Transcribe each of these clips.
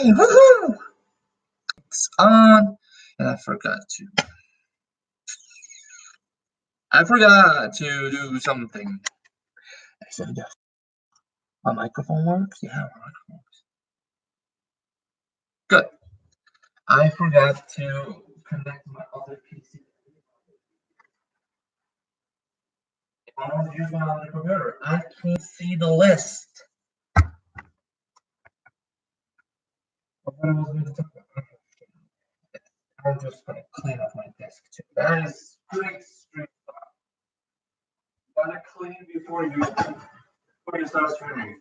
Yay! Woohoo! It's on, and I forgot to do something. I said, yes. My microphone works? Yeah, my microphone works. Good. I forgot to connect my other PC. If I want to use my other computer, I can't see the list. What I was going to talk about. I'm just going to clean up my desk too. That is great stream stuff. You gotta clean before you start streaming.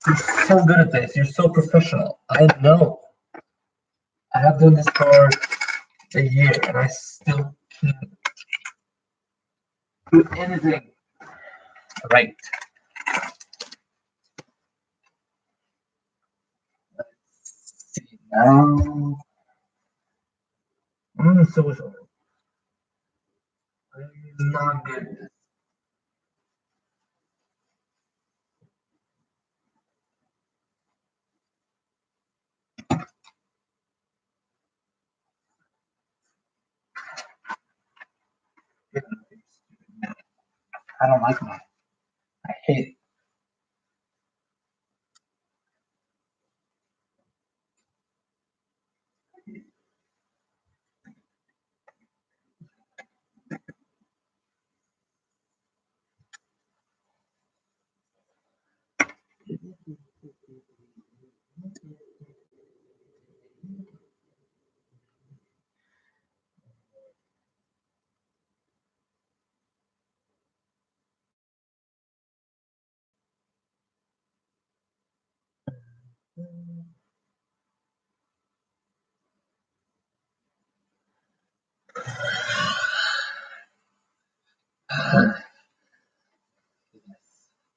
You're so good at this. You're so professional. I know. I have done this for a year and I still can't do anything right. Let's see now. Social. I'm not good at this. I don't like math. I hate it.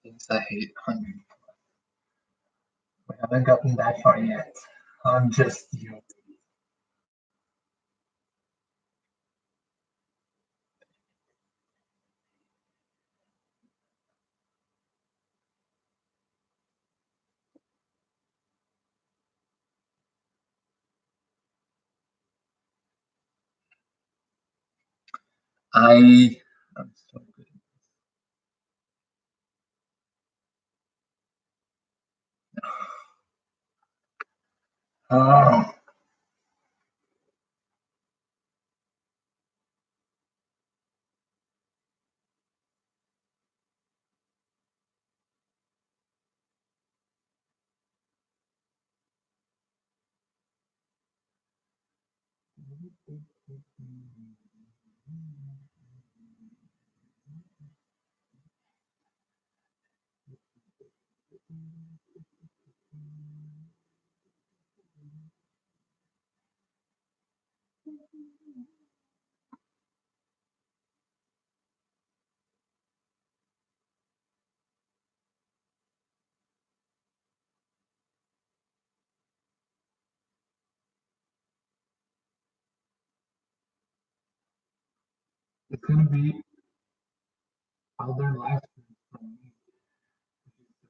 Things I hate 100. We haven't gotten that far yet. I'm just you. I'm so good. Oh. It's gonna be other live streams from me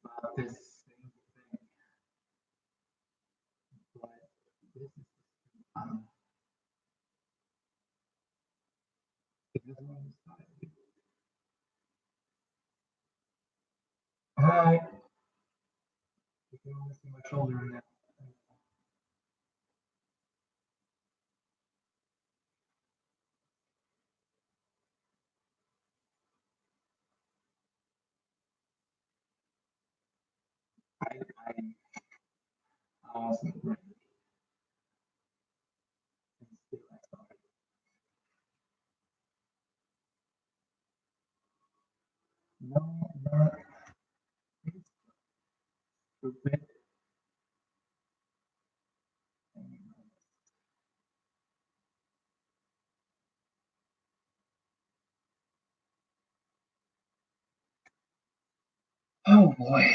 about this same thing. But this is because we're on the side. Hi. You can only see my shoulder in that. I wasn't ready. No, not stupid. Oh boy.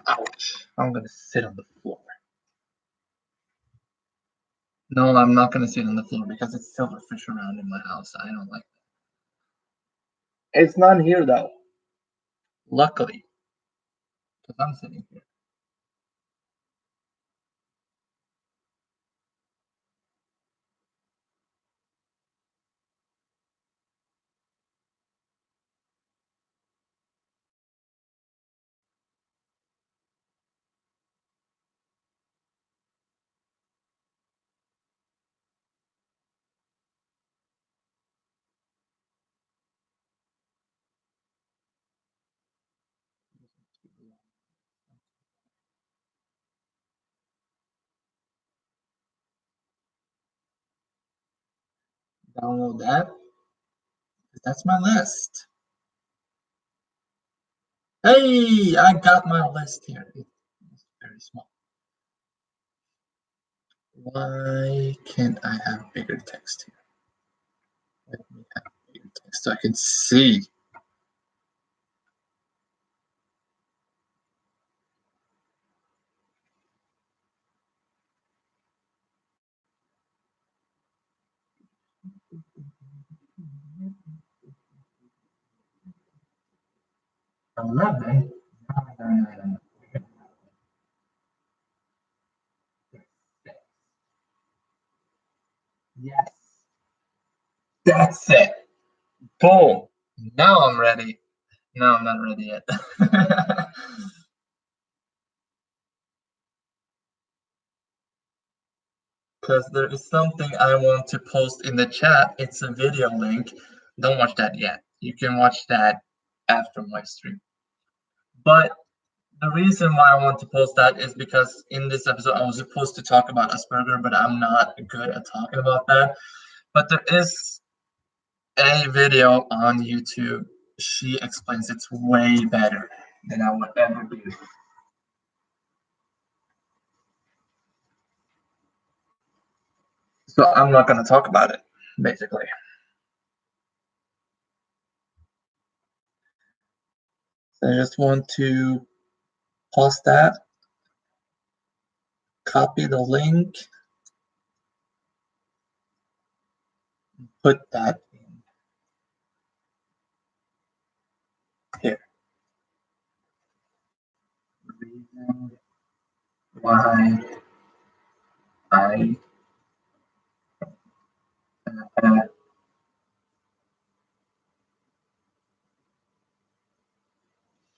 Ouch. I'm gonna sit on the floor. No, I'm not gonna sit on the floor because it's silverfish around in my house. I don't like that. It's not here though. Luckily. Because I'm sitting here. download that. That's my list. Hey, I got my list here. It's very small. Why can't I have bigger text here? Let me have bigger text so I can see. I'm not done. No. Yes. That's it. Boom. Now I'm ready. No, I'm not ready yet. Because there is something I want to post in the chat. It's a video link. Don't watch that yet. You can watch that after my stream. But the reason why I want to post that is because in this episode I was supposed to talk about Asperger, but I'm not good at talking about that. But there is a video on YouTube. She explains it way better than I would ever do. So I'm not going to talk about it, basically. So I just want to pause that, copy the link, put that in here. Reason why I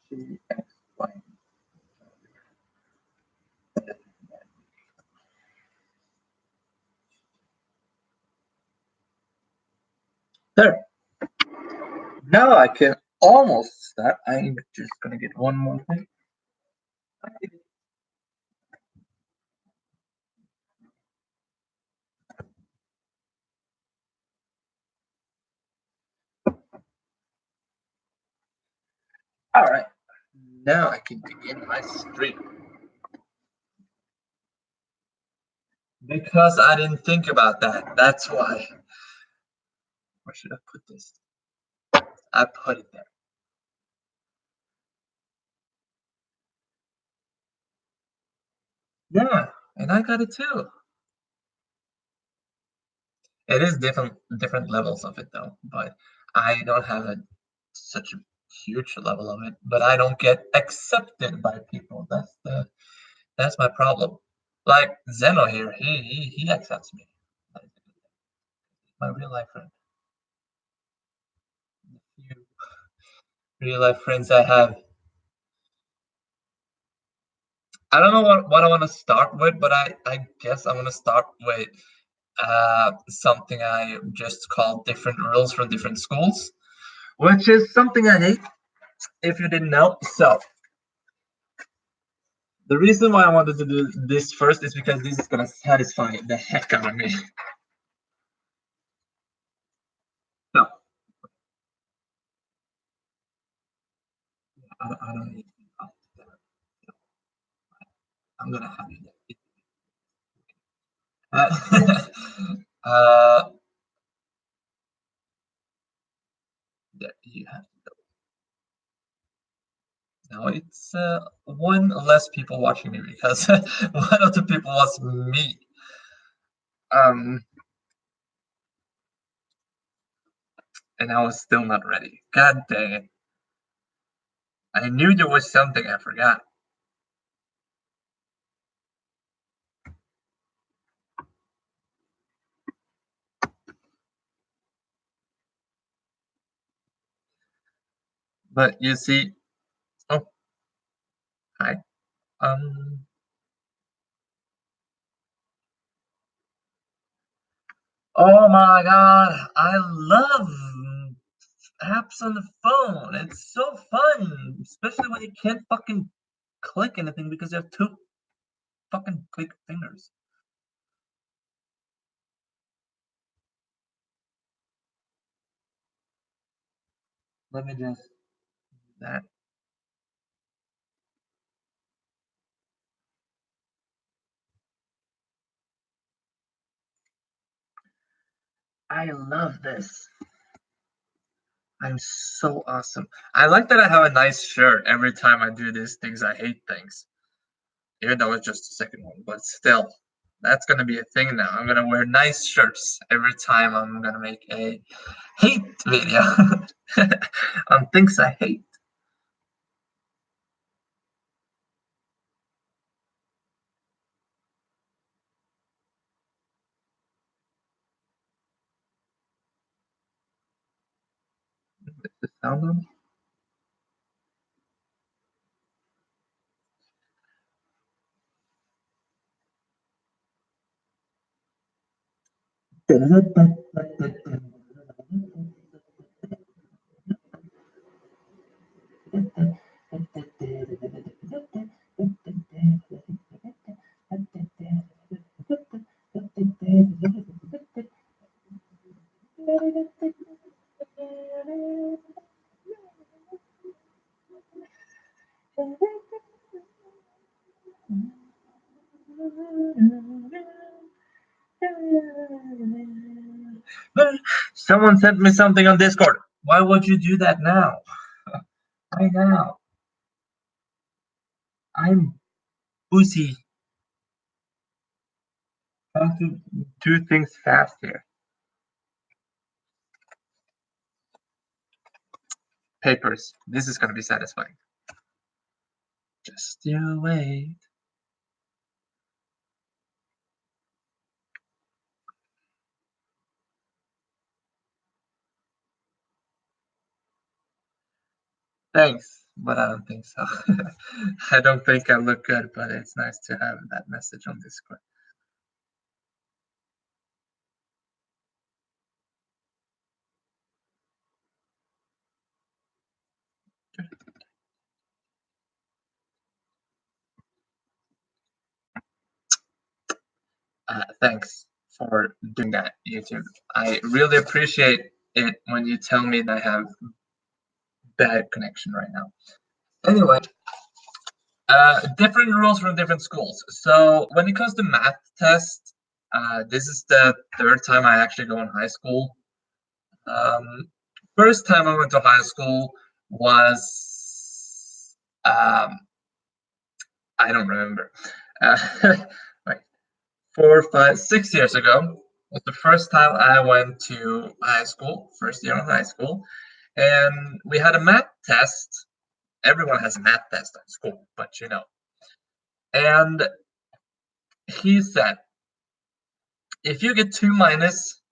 she explained. There. Now I can almost start. I'm just gonna get one more thing. All right. Now I can begin my stream. Because I didn't think about that. That's why. Where should I put this? I put it there. Yeah, and I got it too. It is different levels of it though, but I don't have such a huge level of it. But I don't get accepted by people. That's my problem. Like Zeno here, he accepts me. My real life friend. The few real life friends I have. I don't know what I want to start with, but I guess I'm gonna start with something I just call different rules for different schools, which is something I hate, if you didn't know. So the reason why I wanted to do this first is because this is gonna satisfy the heck out of me. So I don't need I'm gonna have it. Uh, there you have it. Now it's one less people watching me because one of the people was me. And I was still not ready. God dang it. I knew there was something I forgot. But you see, oh, hi. Oh my god, I love apps on the phone. It's so fun, especially when you can't fucking click anything because you have two fucking click fingers. Let me just do that. I love this. I'm so awesome. I like that I have a nice shirt every time I do these things. I hate things. Even though it's just the second one, but still, that's gonna be a thing now. I'm gonna wear nice shirts every time I'm gonna make a hate video on things I hate. Is the sound on? Someone sent me something on Discord. Why would you do that now? Why now? I'm busy trying to do things fast here. Papers. This is gonna be satisfying. Just you wait. Thanks, but I don't think so. I don't think I look good, but it's nice to have that message on Discord. Thanks for doing that, YouTube. I really appreciate it when you tell me that I have bad connection right now. Anyway, different rules from different schools. So when it comes to math test, this is the third time I actually go in high school. First time I went to high school was I don't remember. Like 6 years ago was the first time I went to high school, first year of high school, and we had a math test. Everyone has a math test at school, but you know. And he said, if you get 2 minus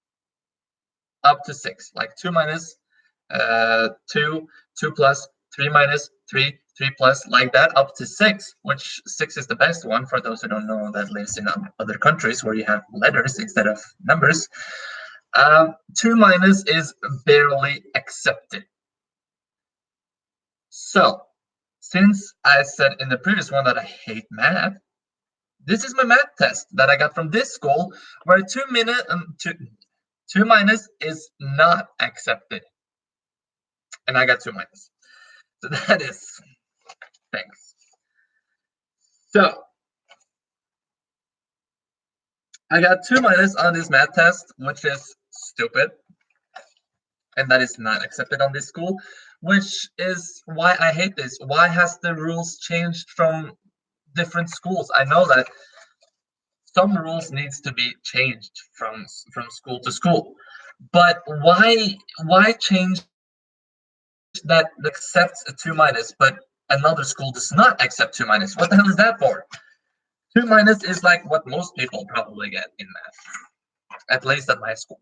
up to 6, like 2 minus 2, 2 plus, 3 minus, 3, 3 plus, like that, up to 6, which 6 is the best one for those who don't know that lives in other countries where you have letters instead of numbers. 2 minus is barely accepted. So, since I said in the previous one that I hate math, this is my math test that I got from this school where 2 minus is not accepted. And I got 2 minus. So that is, thanks. So, I got 2 minus on this math test, which is stupid. And that is not accepted on this school, which is why I hate this. Why has the rules changed from different schools? I know that some rules needs to be changed from school to school, but why change that accepts a 2 minus, but another school does not accept 2 minus? What the hell is that for? 2 minus is like what most people probably get in math, at least at my school.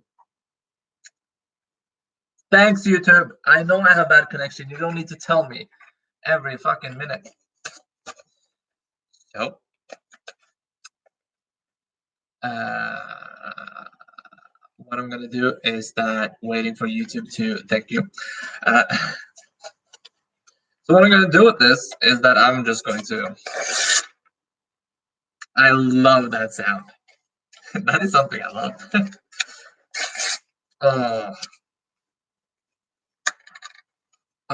Thanks, YouTube. I know I have bad connection. You don't need to tell me every fucking minute. So, what I'm gonna do is that waiting for YouTube to thank you. So what I'm gonna do with this is that I'm just going to. I love that sound. That is something I love.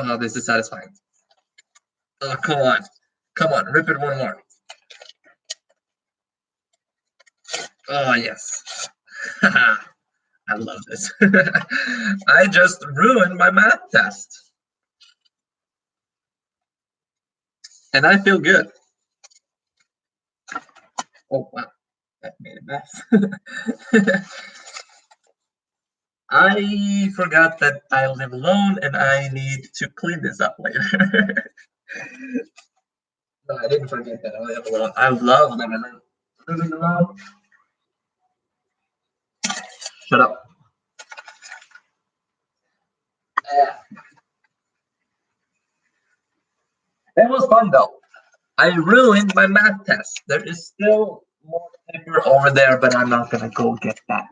Oh, this is satisfying. Oh, come on. Come on, rip it one more. Oh, yes. I love this. I just ruined my math test. And I feel good. Oh, wow. That made a mess. I forgot that I live alone and I need to clean this up later. No, I didn't forget that I live alone. I love living alone. Shut up. It was fun though. I ruined my math test. There is still more paper over there, but I'm not gonna go get that.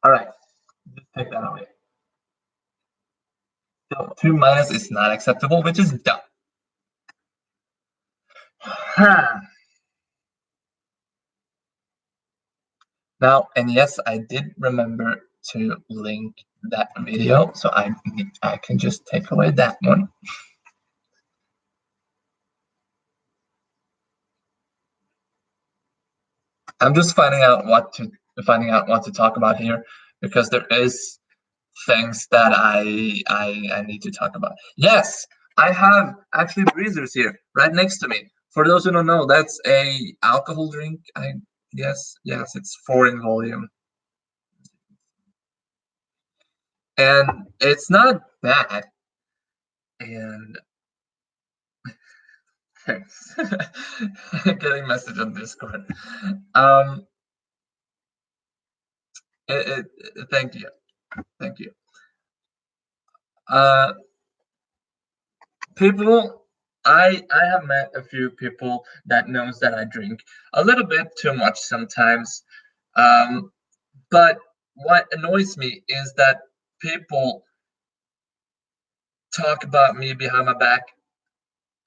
All right, just take that away. So 2 minus is not acceptable, which is dumb. Now, and yes, I did remember to link that video, so I can just take away that one. I'm just finding out what to talk about here because there is things that I need to talk about. Yes, I have actually breezers here right next to me. For those who don't know, that's a alcohol drink. I yes, it's 4 in volume, and it's not bad. And thanks, getting message on Discord. Um, thank you, thank you. Uh, people, I have met a few people that knows that I drink a little bit too much sometimes. But what annoys me is that people talk about me behind my back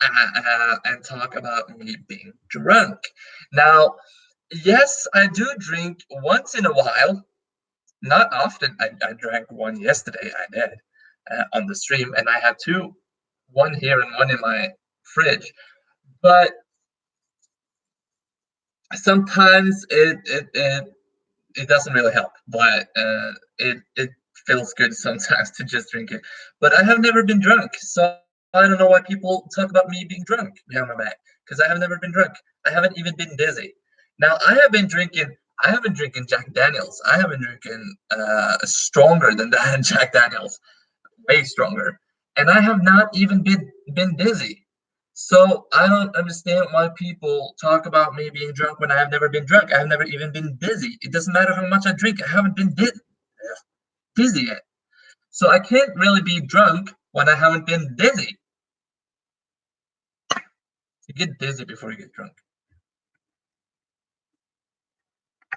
and talk about me being drunk. Now, yes, I do drink once in a while. Not often. I drank one yesterday. I did on the stream, and I have two, one here and one in my fridge. But sometimes it doesn't really help, but it feels good sometimes to just drink it. But I have never been drunk, so I don't know why people talk about me being drunk behind my back, because I have never been drunk. I haven't even been dizzy. Now I have been drinking. I have been drinking Jack Daniels. I have been drinking stronger than that Jack Daniels, way stronger, and I have not even been dizzy. So I don't understand why people talk about me being drunk when I have never been drunk. I have never even been dizzy. It doesn't matter how much I drink. I haven't been dizzy yet. So I can't really be drunk when I haven't been dizzy. You get dizzy before you get drunk,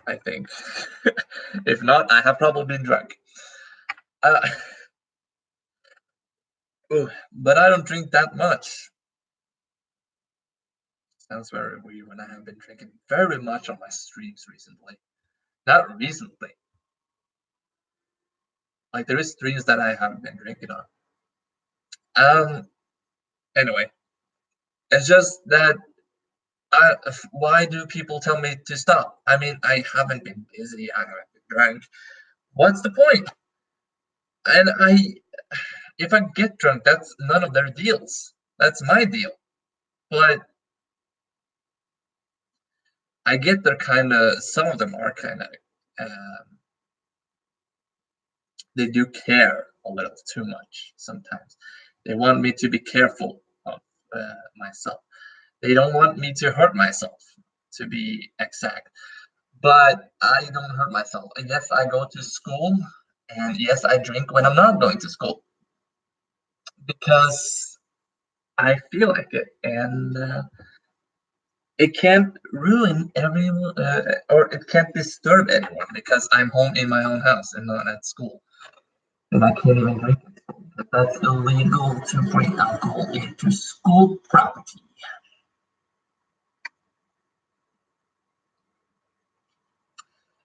I think. If not, I have probably been drunk. Uh, but I don't drink that much. Sounds very weird when I have been drinking very much on my streams recently. Not recently. Like there is streams that I haven't been drinking on. Anyway, it's just that why do people tell me to stop? I mean, I haven't been busy, I haven't been drunk. What's the point? And if I get drunk, that's none of their deals. That's my deal. But I get they're kind of, some of them are kind of, they do care a little too much sometimes. They want me to be careful of myself. They don't want me to hurt myself, to be exact. But I don't hurt myself. And yes, I go to school, and yes, I drink when I'm not going to school because I feel like it, and it can't ruin everyone, or it can't disturb anyone because I'm home in my own house and not at school, and I can't even drink it. But that's illegal to bring alcohol into school property.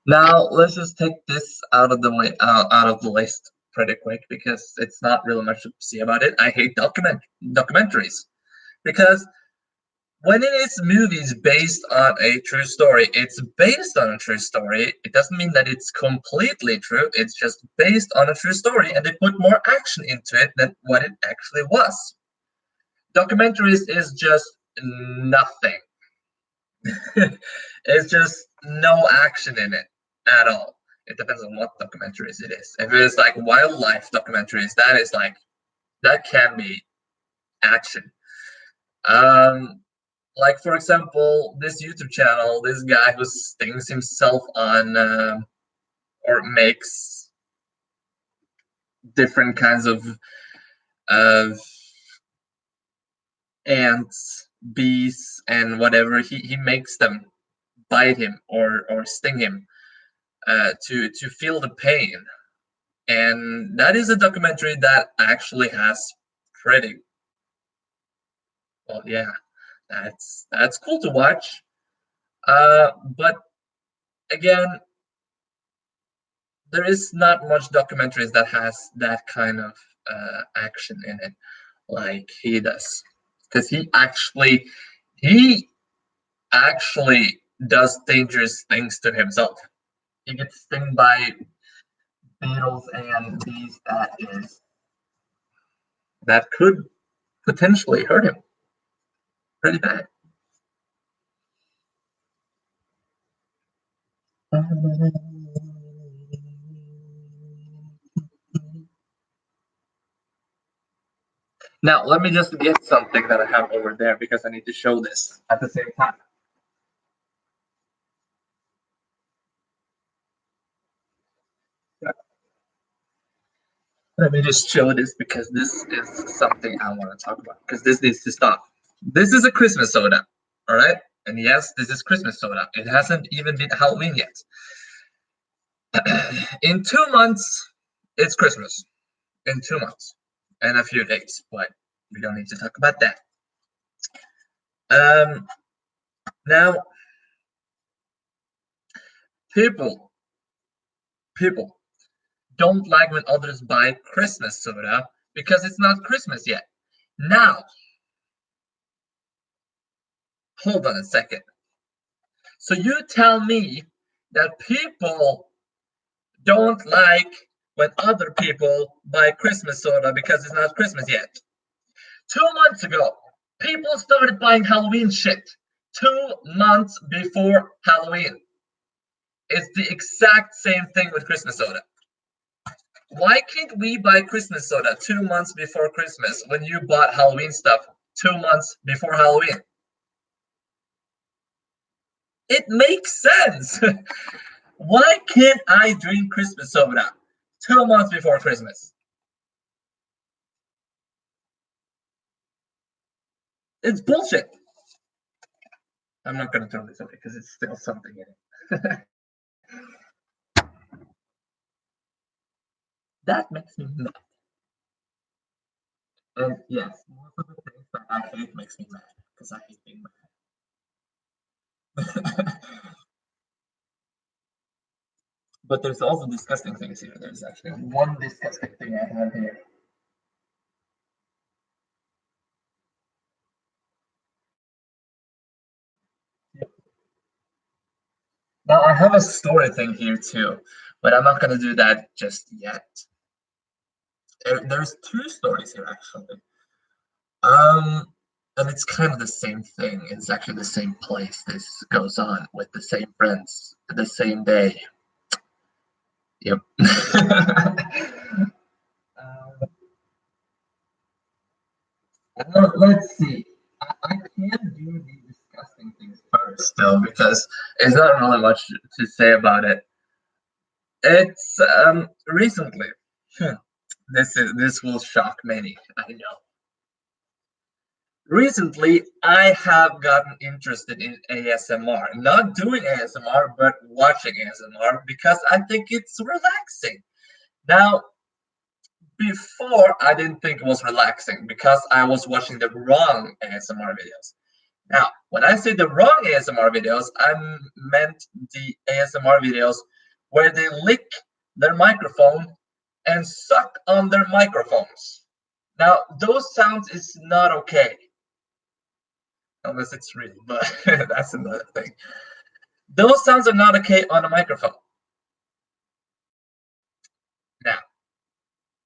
Now let's just take this out of the way, out of the list pretty quick because it's not really much to see about it. I hate documentaries because when it is movies based on a true story, it's based on a true story. It doesn't mean that it's completely true. It's just based on a true story, and they put more action into it than what it actually was. Documentaries is just nothing. It's just no action in it at all. It depends on what documentaries it is. If it's like wildlife documentaries, that is like that can be action. Um, like for example, this YouTube channel, this guy who stings himself on or makes different kinds of ants, bees, and whatever. He makes them bite him or sting him to feel the pain. And that is a documentary that actually has pretty well, yeah, that's cool to watch. But again, there is not much documentaries that has that kind of action in it like he does, because he actually does dangerous things to himself. He gets stung by beetles and bees that could potentially hurt him pretty bad. Now, let me just get something that I have over there because I need to show this at the same time. Let me just show this because this is something I want to talk about because this needs to stop. This is a Christmas soda, all right? And yes, this is Christmas soda. It hasn't even been Halloween yet. In 2 months, it's Christmas. In 2 months and a few days, but we don't need to talk about that. Now, people don't like when others buy Christmas soda because it's not Christmas yet. Now, hold on a second. So you tell me that people don't like when other people buy Christmas soda because it's not Christmas yet. 2 months ago, people started buying Halloween shit. 2 months before Halloween. It's the exact same thing with Christmas soda. Why can't we buy Christmas soda 2 months before Christmas when you bought Halloween stuff 2 months before Halloween? It makes sense. Why can't I drink Christmas soda 2 months before Christmas? It's bullshit. I'm not gonna throw this away because it's still something in it. That makes me mad. And yes, most of the things that I hate makes me mad because I hate being mad. But there's also disgusting things here. There's actually one disgusting thing I have here. Now I have a story thing here too, but I'm not gonna do that just yet. There's two stories here actually. And it's kind of the same thing. It's actually the same place this goes on with the same friends, the same day. Yep. Let's see. I can do the disgusting things first, still, because there's not really much to say about it. It's recently. This will shock many. I know. Recently, I have gotten interested in ASMR. Not doing ASMR, but watching ASMR because I think it's relaxing. Now, before I didn't think it was relaxing because I was watching the wrong ASMR videos. Now, when I say the wrong ASMR videos, I meant the ASMR videos where they lick their microphone and suck on their microphones. Now, those sounds is not okay. Unless it's real, but that's another thing. Those sounds are not okay on a microphone. Now,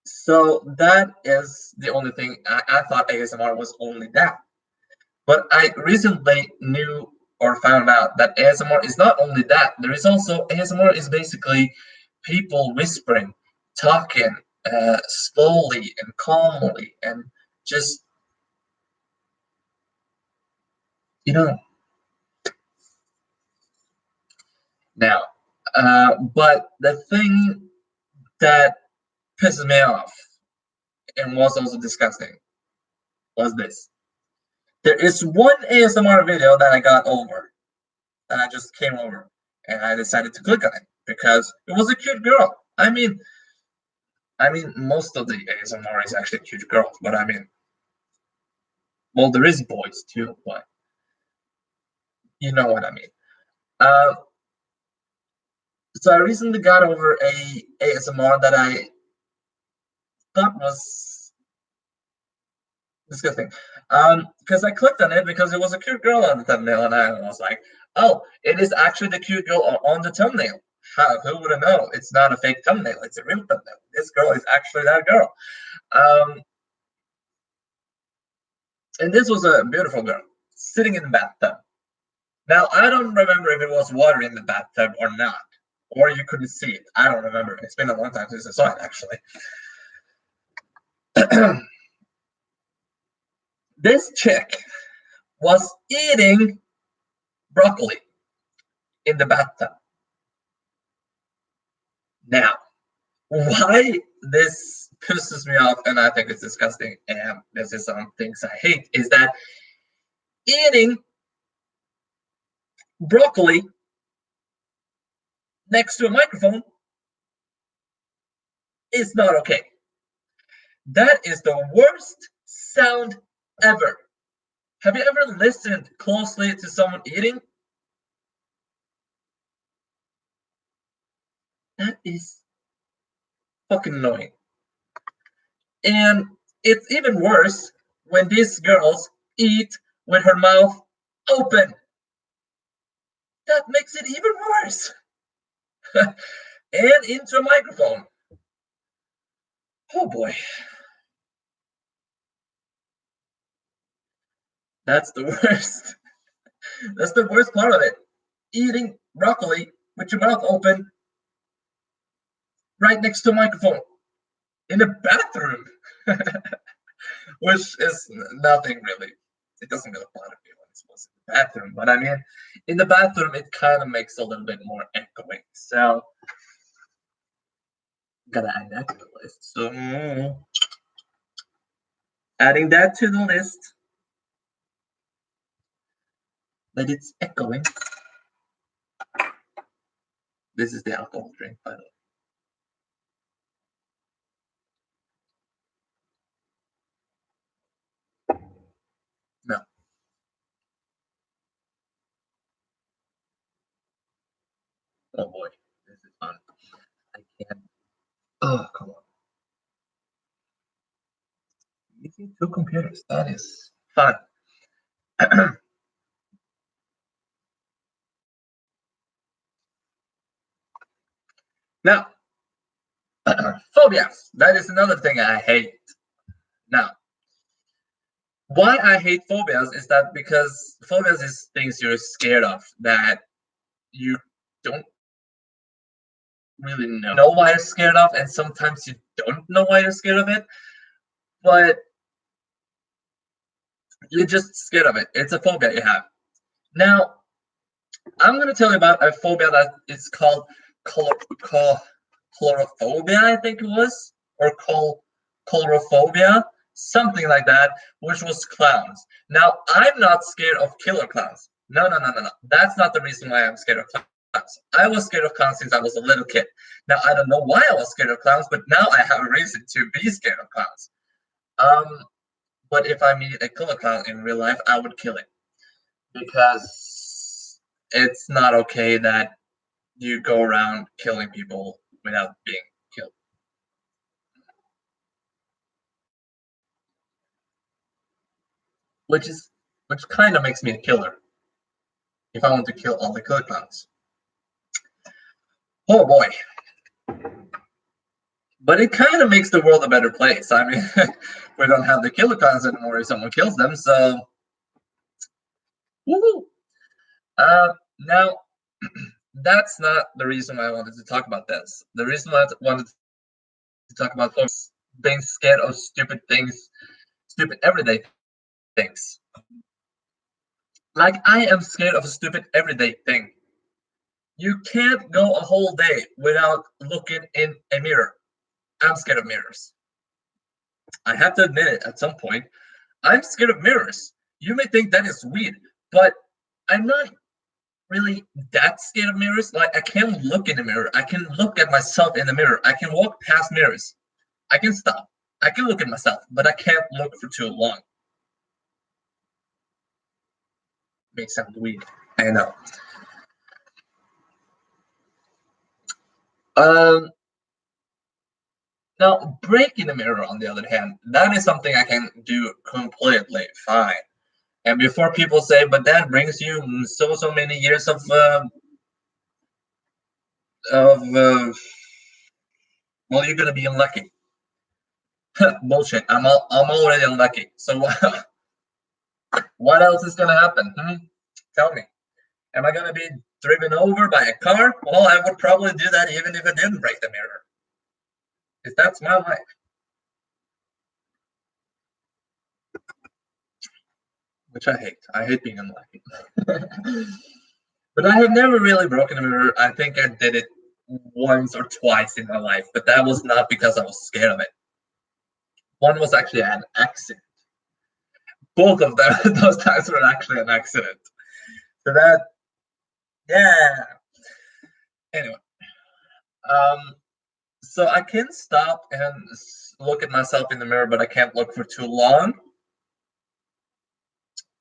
so that is the only thing. I thought ASMR was only that. But I recently knew or found out that ASMR is not only that. There is also ASMR is basically people whispering, talking slowly and calmly, and just, you know. Now, but the thing that pisses me off and was also disgusting was this. There is one ASMR video that I got over, that I just came over, and I decided to click on it because it was a cute girl. I mean, most of the ASMR is actually cute girls, but I mean, well, there is boys too, but you know what I mean. Uh, so I recently got over a ASMR that I thought was disgusting. Because I clicked on it because it was a cute girl on the thumbnail, and I was like, oh, it is actually the cute girl on the thumbnail. Who would have known? It's not a fake thumbnail, it's a real thumbnail. This girl is actually that girl. And this was a beautiful girl sitting in the bathtub. Now, I don't remember if it was water in the bathtub or not, or you couldn't see it. I don't remember. It's been a long time since I saw it, actually. This chick was eating broccoli in the bathtub. Now, why this pisses me off and I think it's disgusting, and this is some things I hate, is that eating broccoli next to a microphone is not okay. That is the worst sound ever. Have you ever listened closely to someone eating? That is fucking annoying. And it's even worse when these girls eat with her mouth open. That makes it even worse. And into a microphone. Oh boy. That's the worst. That's the worst part of it. Eating broccoli with your mouth open right next to a microphone in a bathroom. Which is nothing really. It doesn't really bother me when it's in the bathroom, but I mean, in the bathroom, it kind of makes a little bit more echoing. So, gotta add that to the list. So, adding that to the list, that it's echoing. This is the alcohol drink, by the way. No. Oh boy, this is fun. I can't. Oh, come on. Using two computers, that is fun. Now, phobias. That is another thing I hate. Now, why I hate phobias is that because phobias is things you're scared of that you don't really know why you're scared of, and sometimes you don't know why you're scared of it, but you're just scared of it. It's a phobia you have. Now, I'm going to tell you about a phobia that is called chlorophobia, I think it was, or chlorophobia, something like that, which was clowns. Now, I'm not scared of killer clowns. No. That's not the reason why I'm scared of clowns. I was scared of clowns since I was a little kid. Now, I don't know why I was scared of clowns, but now I have a reason to be scared of clowns. But if I meet a killer clown in real life, I would kill it. Because it's not okay that you go around killing people without being killed. Which kind of makes me a killer. If I want to kill all the killer clowns. Oh boy. But it kind of makes the world a better place. I mean, we don't have the killer clowns anymore if someone kills them, so woohoo! Now, that's not the reason why I wanted to talk about this. The reason why I wanted to talk about folks being scared of stupid things, stupid everyday things. Like, I am scared of a stupid everyday thing. You can't go a whole day without looking in a mirror. I'm scared of mirrors. I have to admit it at some point. I'm scared of mirrors. You may think that is weird, but I'm not really that scared of mirrors. Like, I can look in the mirror. I can look at myself in the mirror. I can walk past mirrors. I can stop. I can look at myself, but I can't look for too long. May sound weird. I know. Now, breaking the mirror, on the other hand, that is something I can do completely fine. And before people say, but that brings you so many years of well, you're gonna be unlucky. Bullshit. I'm already unlucky. So what else is gonna happen? Tell me. Am I gonna be driven over by a car? Well, I would probably do that even if I didn't break the mirror. Because that's my life. Which I hate. I hate being unlucky. But I have never really broken a mirror. I think I did it once or twice in my life, but that was not because I was scared of it. One was actually an accident. Both of them, those times were actually an accident. So that, yeah. Anyway, so I can stop and look at myself in the mirror, but I can't look for too long.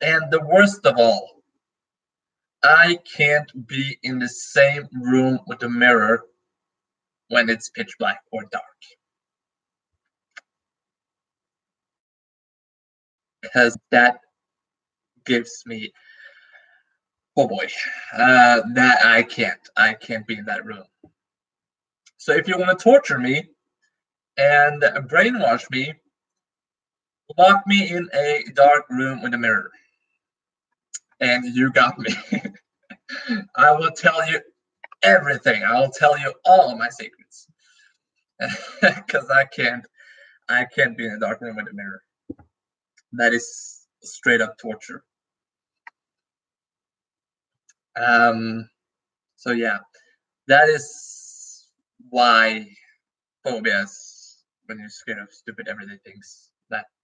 And the worst of all, I can't be in the same room with the mirror when it's pitch black or dark. Because that gives me, oh boy, that I can't be in that room. So if you want to torture me and brainwash me, lock me in a dark room with a mirror. And you got me. I will tell you everything. I will tell you all of my secrets. Because I can't be in a dark room with a mirror. That is straight up torture. So yeah, that is why phobias, when you're scared of stupid everyday things,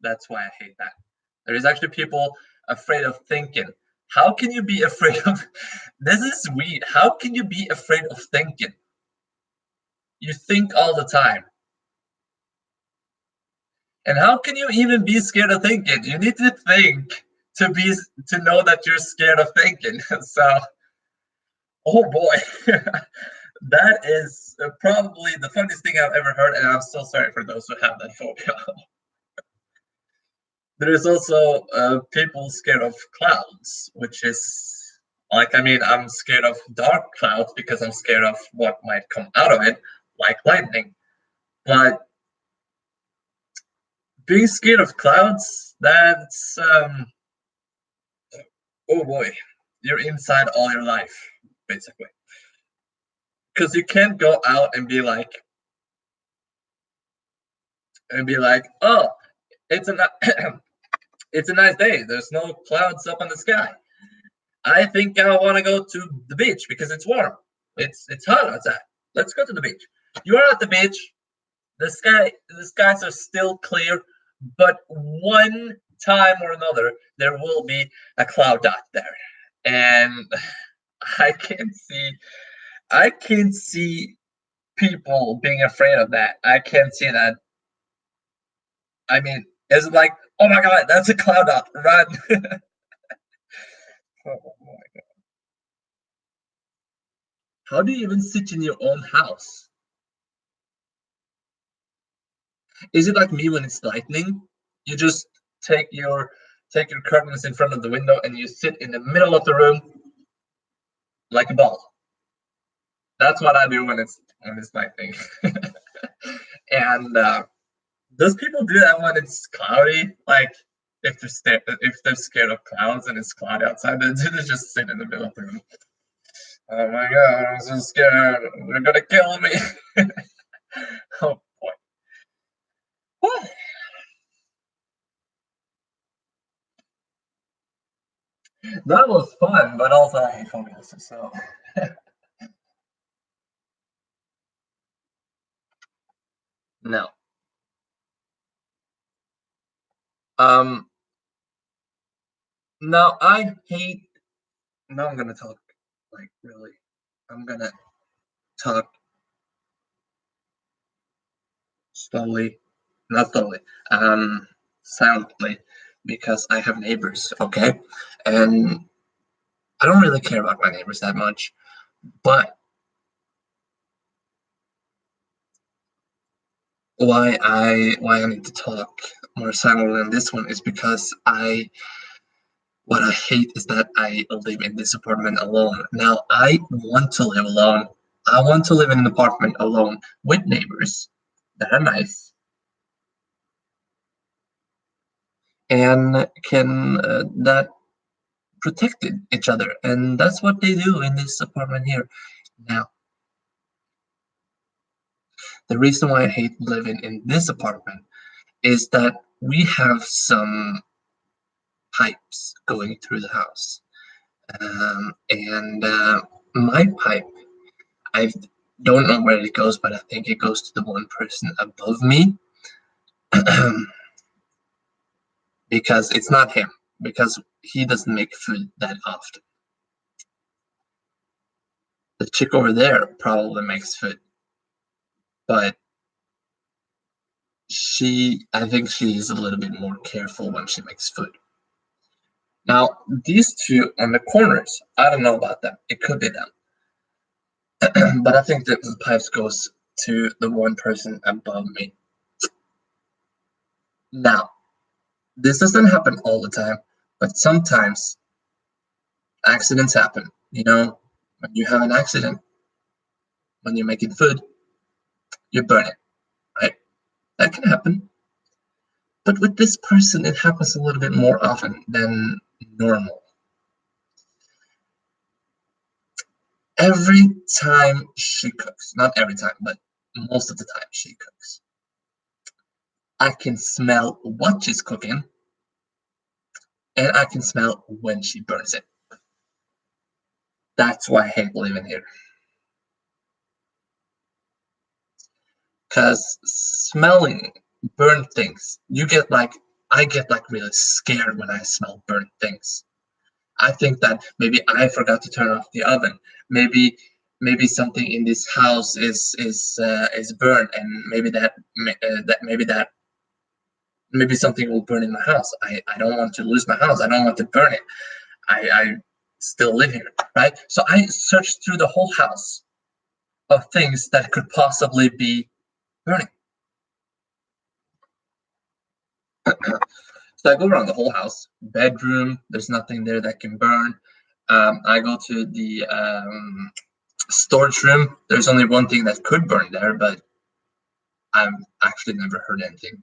that's why I hate that. There is actually people afraid of thinking. How can you be afraid of this is weird. How can you be afraid of thinking? You think all the time. And how can you even be scared of thinking? You need to think to know that you're scared of thinking. So, oh boy, that is probably the funniest thing I've ever heard, and I'm so sorry for those who have that phobia. There is also people scared of clouds, which is like, I mean, I'm scared of dark clouds because I'm scared of what might come out of it, like lightning. But being scared of clouds, that's oh boy, you're inside all your life, basically. Because you can't go out and be like, oh, it's a it's a nice day. There's no clouds up in the sky. I think I want to go to the beach because it's warm. It's hot outside. Let's go to the beach. You are at the beach. The skies are still clear, but one time or another there will be a cloud dot there, and I can't see people being afraid of that. I can't see that. I mean, it's like, oh my god, that's a cloud dot. Run! Oh my god. How do you even sit in your own house? Is it like me when it's lightning? You just take your curtains in front of the window and you sit in the middle of the room like a ball. That's what I do when it's lightning. And those people do that when it's cloudy. Like if they're scared of clouds and it's cloudy outside, they just sit in the middle of the room. Oh my god, I'm so scared. They're gonna kill me. Oh boy. What? That was fun, but also I hate phobias, so. No. Um. Now I hate. Now I'm gonna talk like really. I'm gonna talk slowly, not slowly. Silently, because I have neighbors. Okay, and I don't really care about my neighbors that much, but why I need to talk more silently on this one is because what I hate is that I live in this apartment alone. Now I want to live alone. I want to live in an apartment alone with neighbors that are nice and can that protected each other, and that's what they do in this apartment here. Now, the reason why I hate living in this apartment is that we have some pipes going through the house. And my pipe, I don't know where it goes, but I think it goes to the one person above me. Because it's not him, because he doesn't make food that often. The chick over there probably makes food, but I think she's a little bit more careful when she makes food. Now, these two on the corners, I don't know about them. It could be them. But I think that the pipes goes to the one person above me. Now, this doesn't happen all the time, but sometimes accidents happen. You know, when you have an accident, when you're making food, you burn it, right? That can happen. But with this person, it happens a little bit more often than normal. Every time she cooks, not every time, but most of the time she cooks, I can smell what she's cooking, and I can smell when she burns it. That's why I hate living here. Because smelling burnt things, I get like really scared when I smell burnt things. I think that maybe I forgot to turn off the oven. Maybe something in this house is burned, and maybe something will burn in my house. I don't want to lose my house. I don't want to burn it. I still live here, right? So I searched through the whole house of things that could possibly be burning. So I go around the whole house. Bedroom, there's nothing there that can burn. I go to the storage room. There's only one thing that could burn there, but I've actually never heard anything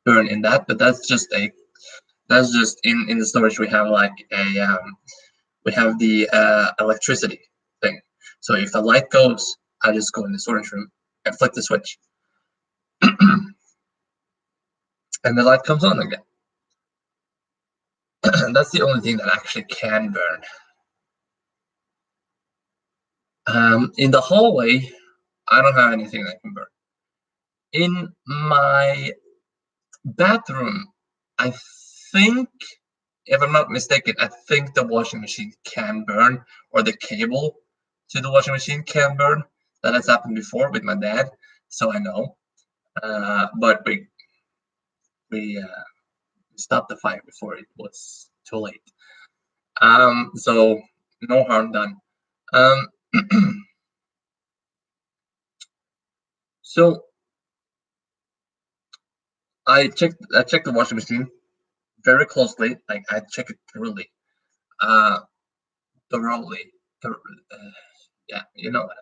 burn in that. But that's just in the storage we have like we have the electricity thing. So if the light goes, I just go in the storage room and flick the switch, and the light comes on again. That's the only thing that actually can burn. In the hallway, I don't have anything that can burn. In my bathroom, I think, if I'm not mistaken, I think the washing machine can burn, or the cable to the washing machine can burn. That has happened before with my dad, so I know. But we stopped the fire before it was too late. So no harm done. Um, so I checked the washing machine very closely. Like I check it thoroughly. Uh, thoroughly. Thor- uh, yeah, you know what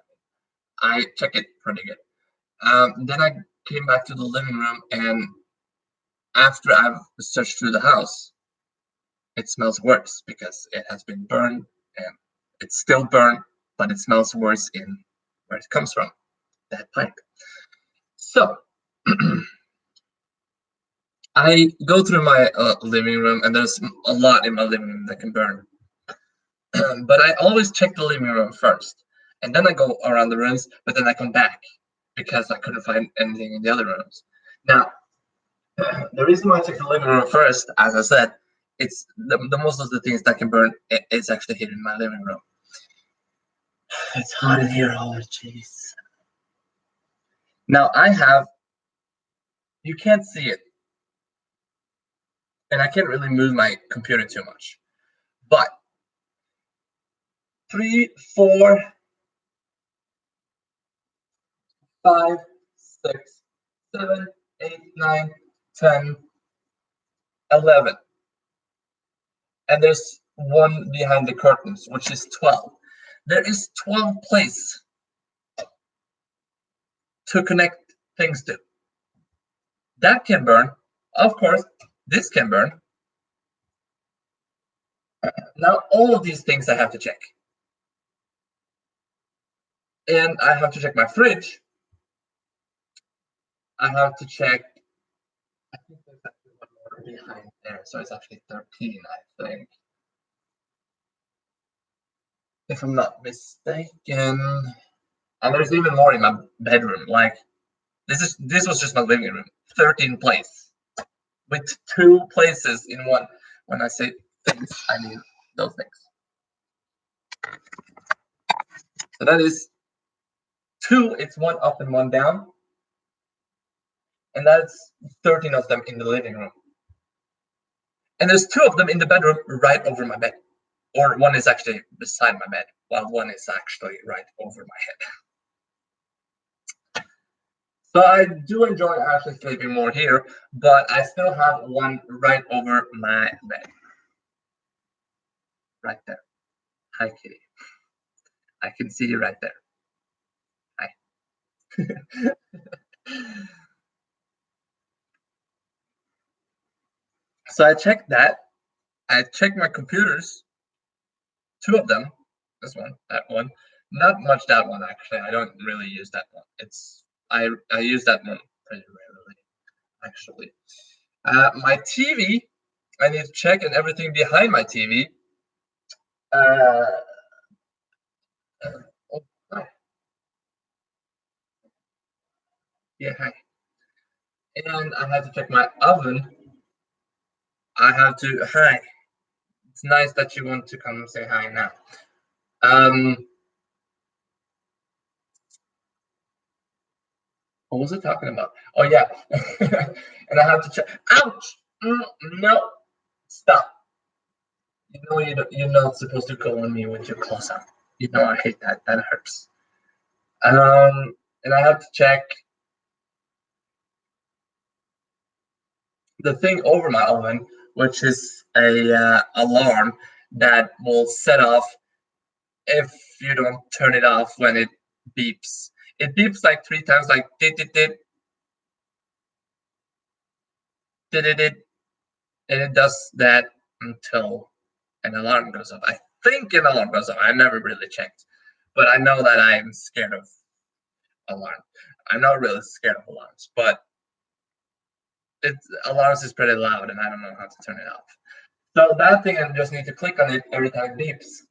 I mean. I check it pretty good. Then I came back to the living room, and after I've searched through the house, it smells worse because it has been burned, and it's still burned, but it smells worse in where it comes from, that pipe. So I go through my living room, and there's a lot in my living room that can burn. But I always check the living room first, and then I go around the rooms, but then I come back because I couldn't find anything in the other rooms. Now, the reason why I check the living room first, as I said, it's the most of the things that can burn is actually here in my living room. It's hot in here. Oh, jeez. Now I have, you can't see it, and I can't really move my computer too much, but 3, 4, 5, 6, 7, 8, 9, 10, 11. And there's one behind the curtains, which is 12. There is 12 places to connect things to. That can burn. Of course, this can burn. Now, all of these things I have to check. And I have to check my fridge. I have to check. I think there's actually one more behind there, so it's actually 13, I think. If I'm not mistaken. And there's even more in my bedroom. Like this was just my living room. 13 places. With 2 places in one. When I say things, I mean those things. So that is 2, it's 1 up and 1 down. And that's 13 of them in the living room. And there's 2 of them in the bedroom right over my bed. Or one is actually beside my bed, while one is actually right over my head. So I do enjoy actually sleeping more here, but I still have one right over my bed. Right there. Hi, kitty. I can see you right there. Hi. So I checked that. I checked my computers. 2 of them. This one, that one. Not much that one actually. I don't really use that one. I use that one pretty rarely, actually. My TV, I need to check, and everything behind my TV. Oh, hi. Yeah, hi. And I have to check my oven. I have to. Hi. It's nice that you want to come say hi now. What was it talking about? Oh yeah, and I have to check. Ouch! No, stop. You know you're not supposed to go on me with your clothes on. You know I hate that. That hurts. And I have to check the thing over my oven, which is a alarm that will set off if you don't turn it off when it beeps. It beeps like 3 times, like did did did did did did, and it does that until an alarm goes off. I think an alarm goes off. I never really checked, but I know that I'm scared of alarm. I'm not really scared of alarms, but alarms is pretty loud, and I don't know how to turn it off. So that thing, I just need to click on it every time it beeps.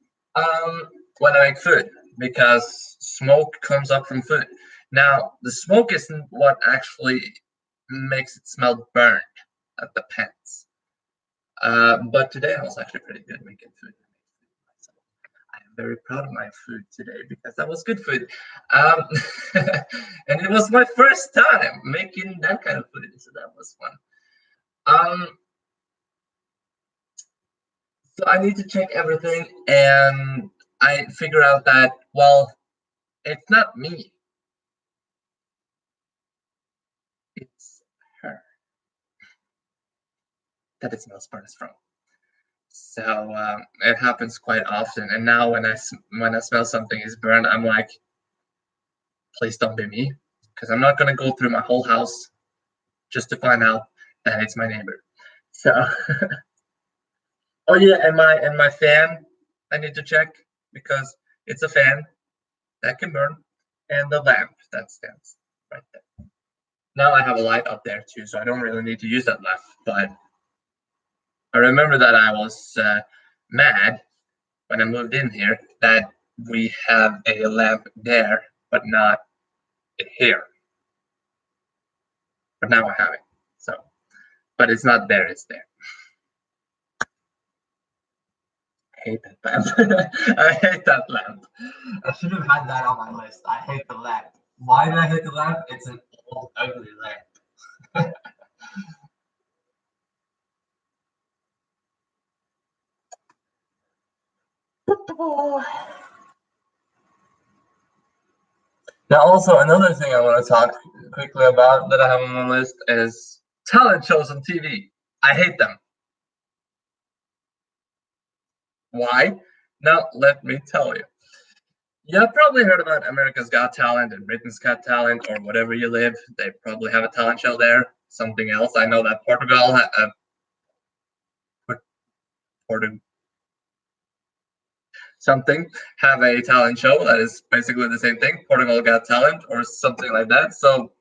When I make food, because smoke comes up from food. Now, the smoke isn't what actually makes it smell burnt at the pans. But today I was actually pretty good making food. I am very proud of my food today because that was good food. And it was my first time making that kind of food, so that was fun. So I need to check everything, and I figure out that, well, it's not me, it's her that it smells furnace from. So it happens quite often. And now when I smell something is burned, I'm like, please don't be me, because I'm not gonna go through my whole house just to find out that it's my neighbor. So, oh yeah, and my fan, I need to check because it's a fan that can burn, and the lamp that stands right there. Now I have a light up there too, so I don't really need to use that lamp. But I remember that I was mad when I moved in here that we have a lamp there, but not here. But now I have it. So, but it's not there; it's there. I hate that lamp. I hate that lamp. I should have had that on my list. I hate the lamp. Why do I hate the lamp? It's an old, ugly lamp. Now, also another thing I want to talk quickly about that I have on my list is talent shows on TV. I hate them. Why? Now, let me tell you. You've probably heard about America's Got Talent and Britain's Got Talent, or whatever you live. They probably have a talent show there. Something else. I know that Portugal, Portugal, something have a talent show that is basically the same thing. Portugal Got Talent or something like that. So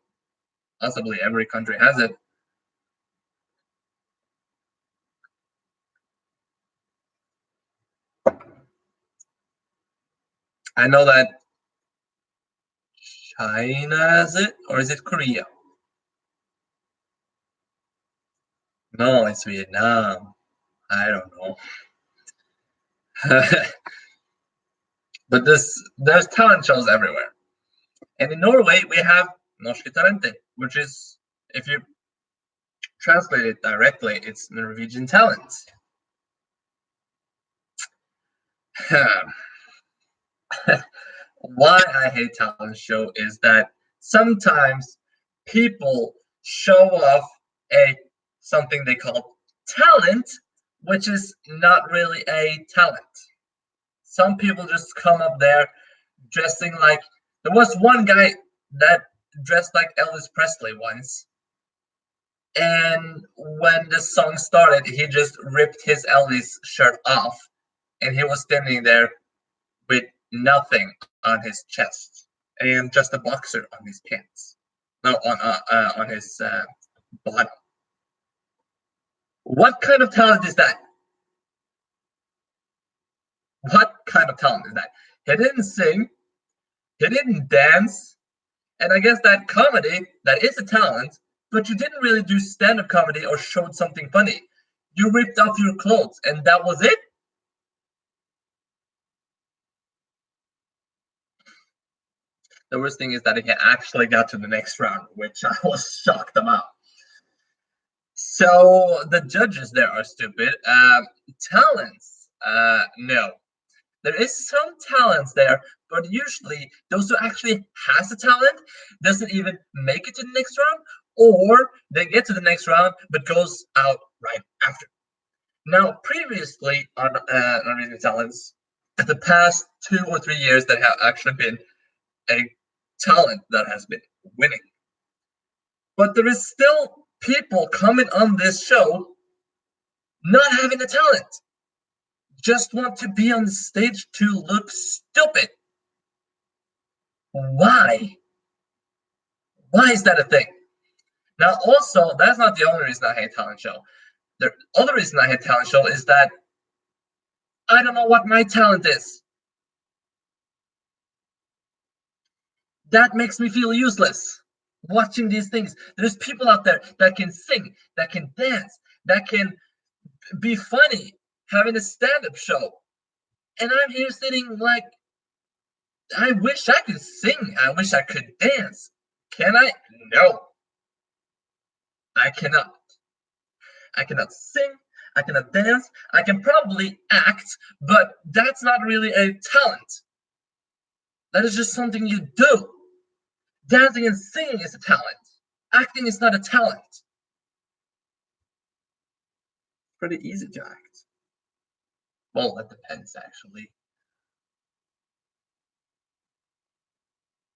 possibly every country has it. I know that China has it, or is it Korea? No, it's Vietnam. I don't know. But there's talent shows everywhere. And in Norway, we have Norske Talenter, which is, if you translate it directly, it's Norwegian talent. Why I hate talent show is that sometimes people show off something they call talent, which is not really a talent. Some people just come up there dressing like, there was one guy that dressed like Elvis Presley once, and when the song started, he just ripped his Elvis shirt off, and he was standing there with nothing on his chest and just a boxer on his pants. No, on his bottom. What kind of talent is that? What kind of talent is that? He didn't sing, he didn't dance, and I guess that comedy, that is a talent, but you didn't really do stand-up comedy or showed something funny. You ripped off your clothes, and that was it? The worst thing is that he actually got to the next round, which I was shocked about. So the judges there are stupid. Talents, no. There is some talents there, but usually those who actually has a talent doesn't even make it to the next round, or they get to the next round but goes out right after. Now, previously on Norwegian Talents, the past 2 or 3 years, there have actually been a talent that has been winning, but there is still people coming on this show not having a talent, just want to be on the stage to look stupid. Why? Why is that a thing? Now, also, that's not the only reason I hate talent show. The other reason I hate talent show is that I don't know what my talent is. That makes me feel useless. Watching these things, there's people out there that can sing, that can dance, that can be funny, having a stand-up show, and I'm here sitting like, I wish I could sing. I wish I could dance. Can I? No. I cannot. I cannot sing. I cannot dance, I can probably act, but that's not really a talent. That is just something you do. Dancing and singing is a talent. Acting is not a talent. Pretty easy to act. Well, that depends, actually.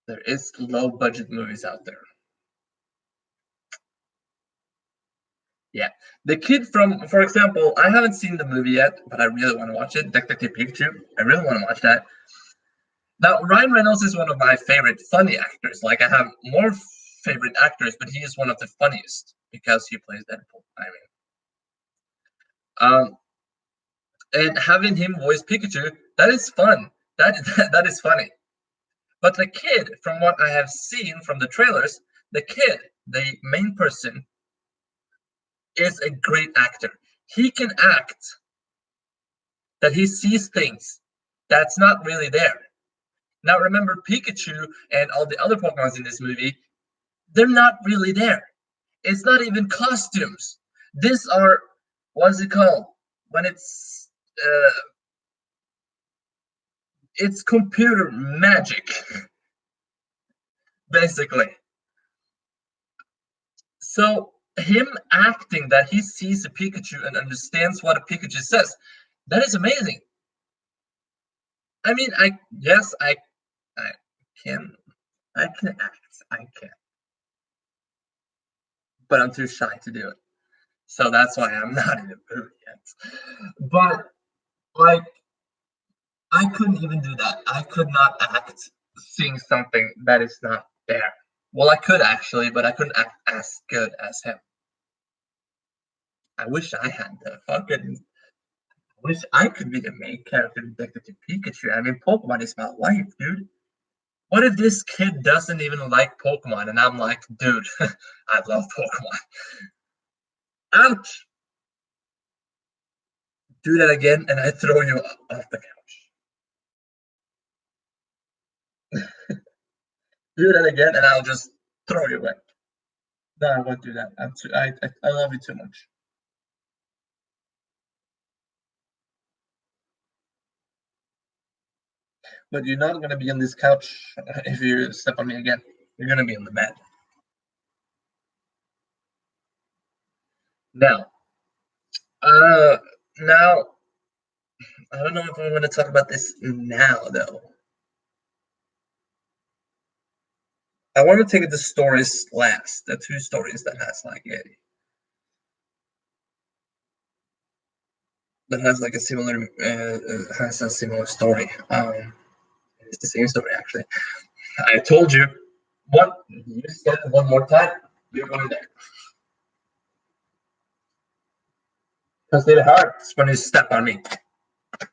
There is low budget movies out there. Yeah. The kid from, for example, I haven't seen the movie yet, but I really want to watch it. Detective Pikachu. I really want to watch that. Now, Ryan Reynolds is one of my favorite funny actors. Like, I have more favorite actors, but he is one of the funniest because he plays Deadpool. And having him voice Pikachu, that is fun. That is funny. But the kid, from what I have seen from the trailers, the kid, the main person, is a great actor. He can act that he sees things that's not really there. Now remember, Pikachu and all the other Pokemons in this movie, they're not really there. It's not even costumes. These are, what is it called? When it's computer magic, basically. So him acting that he sees a Pikachu and understands what a Pikachu says, that is amazing. I mean, I can act. I can. But I'm too shy to do it. So that's why I'm not in the movie yet. But like, I couldn't even do that. I could not act seeing something that is not there. Well, I could actually, but I couldn't act as good as him. I wish I had the fucking. I wish I could be the main character in Detective Pikachu. I mean, Pokemon is my life, dude. What if this kid doesn't even like Pokemon and I'm like, dude, I love Pokemon. Ouch! Do that again and I throw you off the couch. Do that again and I'll just throw you away. No, I won't do that. I love you too much. But you're not gonna be on this couch if you step on me again. You're gonna be on the bed. Now, now, I don't know if I'm gonna talk about this now though. I want to take the stories last, the two stories that has like a similar has a similar story. It's the same story actually. I told you. What you said one more time, you're going there. Because it hurts when you step on me.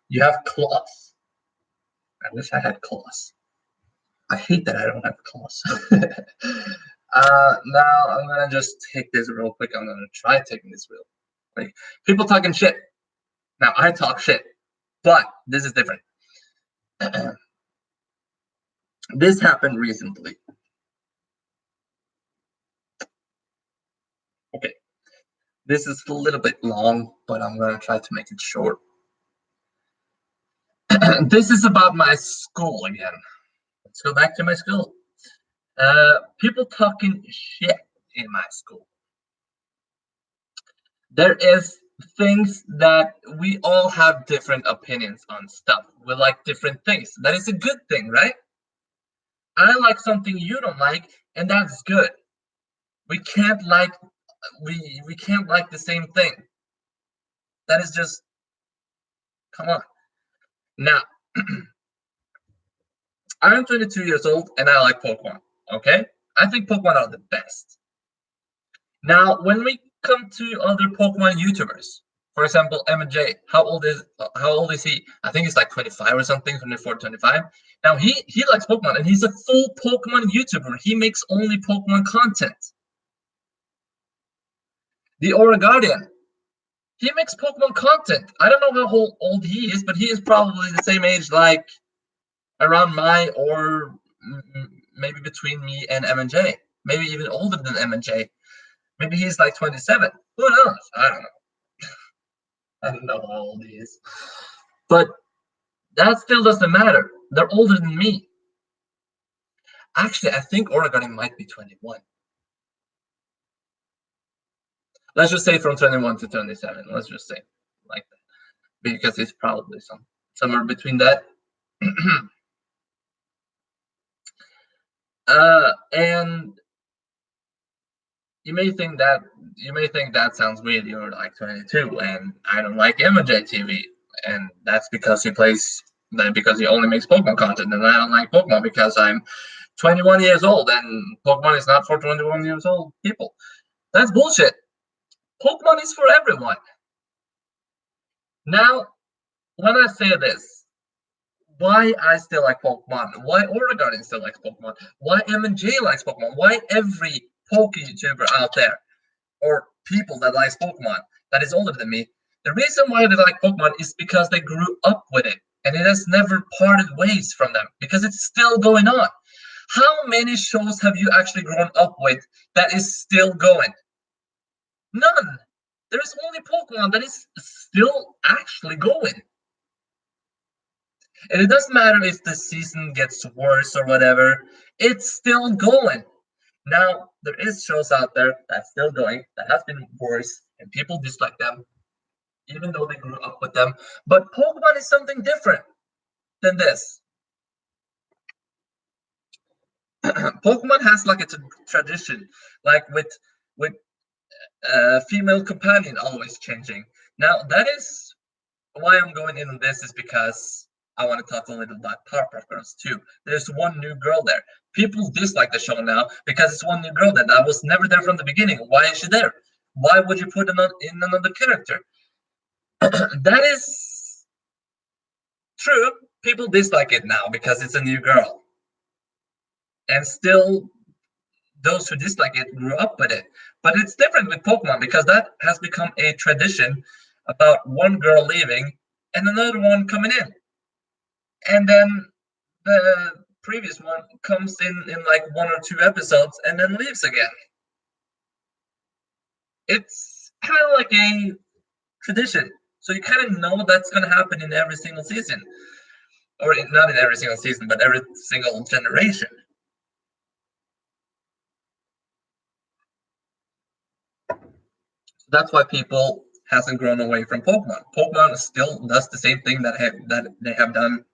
You have claws. I wish I had claws. I hate that I don't have claws. Now I'm gonna just take this real quick. I'm gonna try taking this real quick. People talking shit. Now I talk shit, but this is different. This happened recently. Okay, this is a little bit long, but I'm gonna try to make it short. This is about my school again. Let's go back to my school. People talking shit in my school. There is things that we all have different opinions on stuff. We like different things. That is a good thing, right? I like something you don't like, and that's good. We can't like we can't like the same thing. That is just, come on. Now, I'm 22 years old and I like Pokemon. Okay, I think Pokemon are the best. Now, when we come to other Pokemon YouTubers, for example, MJ, how old is he? I think he's like 25 or something, 24, 25. Now he likes Pokemon and he's a full Pokemon YouTuber. He makes only Pokemon content. The Aura Guardian, he makes Pokemon content. I don't know how old he is, but he is probably the same age, like around my or maybe between me and MJ. Maybe even older than MJ. Maybe he's like 27. Who knows? I don't know. I don't know how old he is. But that still doesn't matter. They're older than me. Actually, I think Oregon might be 21. Let's just say from 21 to 27. Let's just say like that. Because it's probably somewhere between that. And you may think that sounds weird. You're like 22, and I don't like MJ and that's because he only makes Pokemon content, and I don't like Pokemon because I'm 21 years old, and Pokemon is not for 21 years old people. That's bullshit. Pokemon is for everyone. Now, when I say this, why I still like Pokemon, why Oregon still likes Pokemon, why M&J likes Pokemon, why every Poke YouTuber out there, or people that likes Pokemon, that is older than me, the reason why they like Pokemon is because they grew up with it, and it has never parted ways from them, because it's still going on. How many shows have you actually grown up with that is still going? None. There's only Pokemon that is still actually going. And it doesn't matter if the season gets worse or whatever, it's still going. Now, there is shows out there that's still going, that has been worse, and people dislike them, even though they grew up with them. But Pokemon is something different than this. Pokemon has like a tradition, like with female companion always changing. Now, that is why I'm going into this, is because I want to talk a little about Powerpuff Girls too. There's one new girl there. People dislike the show now because it's one new girl that was never there from the beginning. Why is she there? Why would you put in another character? That is true. People dislike it now because it's a new girl. And still, those who dislike it grew up with it. But it's different with Pokemon because that has become a tradition about one girl leaving and another one coming in. And then the previous one comes in like 1 or 2 episodes and then leaves again. It's kind of like a tradition. So you kind of know that's going to happen in every single season. Or not in every single season, but every single generation. So that's why people hasn't grown away from Pokemon. Pokemon still does the same thing that they have done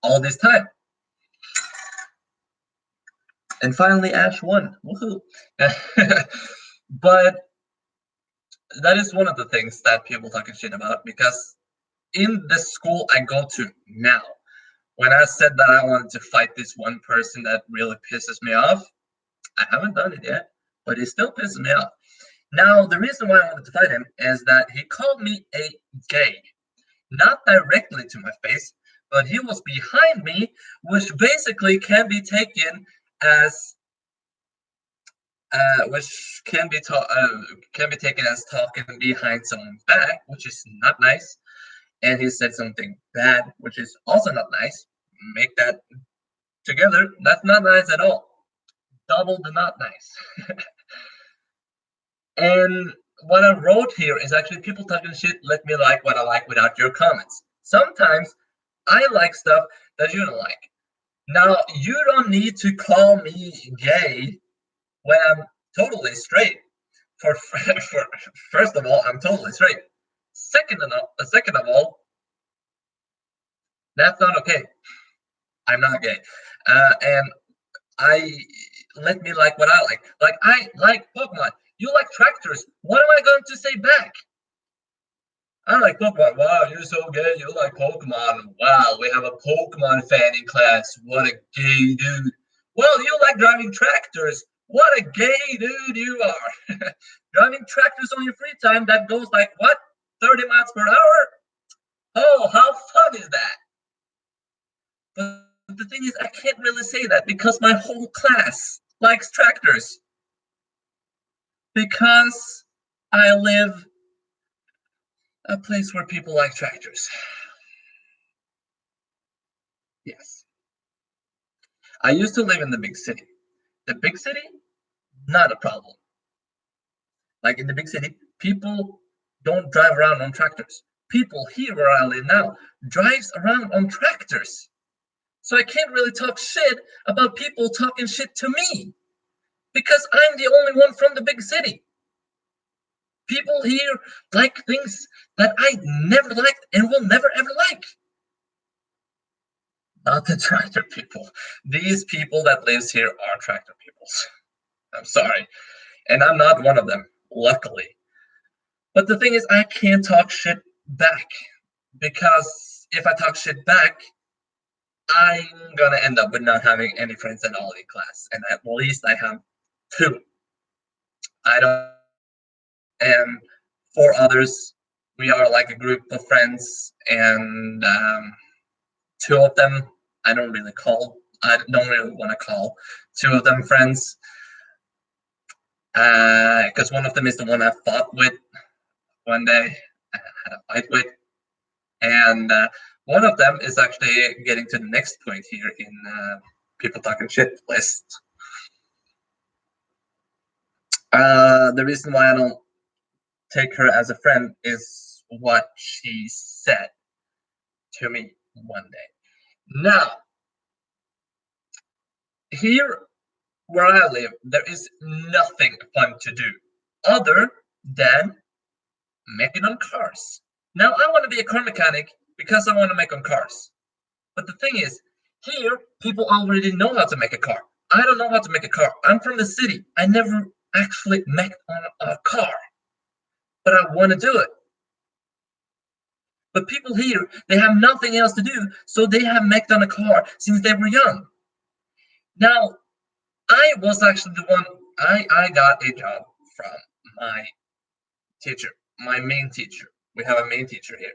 all this time. And finally, Ash won. Woohoo! But that is one of the things that people talking shit about, because in the school I go to now, when I said that I wanted to fight this one person that really pisses me off, I haven't done it yet, but it still pisses me off. Now, the reason why I wanted to fight him is that he called me a gay. Not directly to my face, but he was behind me, which basically can be taken as taken as talking behind someone's back, which is not nice. And he said something bad, which is also not nice. Make that together, that's not nice at all. Double the not nice. And what I wrote here is actually people talking shit. Let me like what I like without your comments. Sometimes I like stuff that you don't like. Now, you don't need to call me gay when I'm totally straight. First of all, I'm totally straight. Second of all, that's not okay. I'm not gay. And let me like what I like. Like, I like Pokemon. You like tractors. What am I going to say back? I like Pokemon. Wow, you're so gay. You like Pokemon. Wow, we have a Pokemon fan in class. What a gay dude. Well, you like driving tractors. What a gay dude you are. Driving tractors on your free time that goes like, what? 30 miles per hour? Oh, how fun is that? But the thing is, I can't really say that because my whole class likes tractors. Because I live a place where people like tractors. Yes. I used to live in the big city. The big city, not a problem. Like in the big city, people don't drive around on tractors. people here where I live now drives around on tractors. So I can't really talk shit about people talking shit to me because I'm the only one from the big city. People here like things that I never liked and will never ever like. Not the tractor people. These people that lives here are tractor peoples. I'm sorry. And I'm not one of them, luckily. But the thing is, I can't talk shit back. Because if I talk shit back, I'm gonna end up with not having any friends at all in class. And at least I have two. I don't. And four others, we are like a group of friends. And two of them, I don't really want to call two of them friends. Because one of them is the one I fought with one day, I had a fight with. And one of them is actually getting to the next point here in people talking shit list. The reason why I don't take her as a friend is what she said to me one day. Now, here where I live, there is nothing fun to do other than making on cars. Now, I want to be a car mechanic because I want to make on cars. But the thing is, here, people already know how to make a car. I don't know how to make a car. I'm from the city. I never actually made on a car. But I want to do it. But people here, they have nothing else to do, so they have made on a car since they were young. Now, I was actually the one, I got a job from my teacher, my main teacher. We have a main teacher here.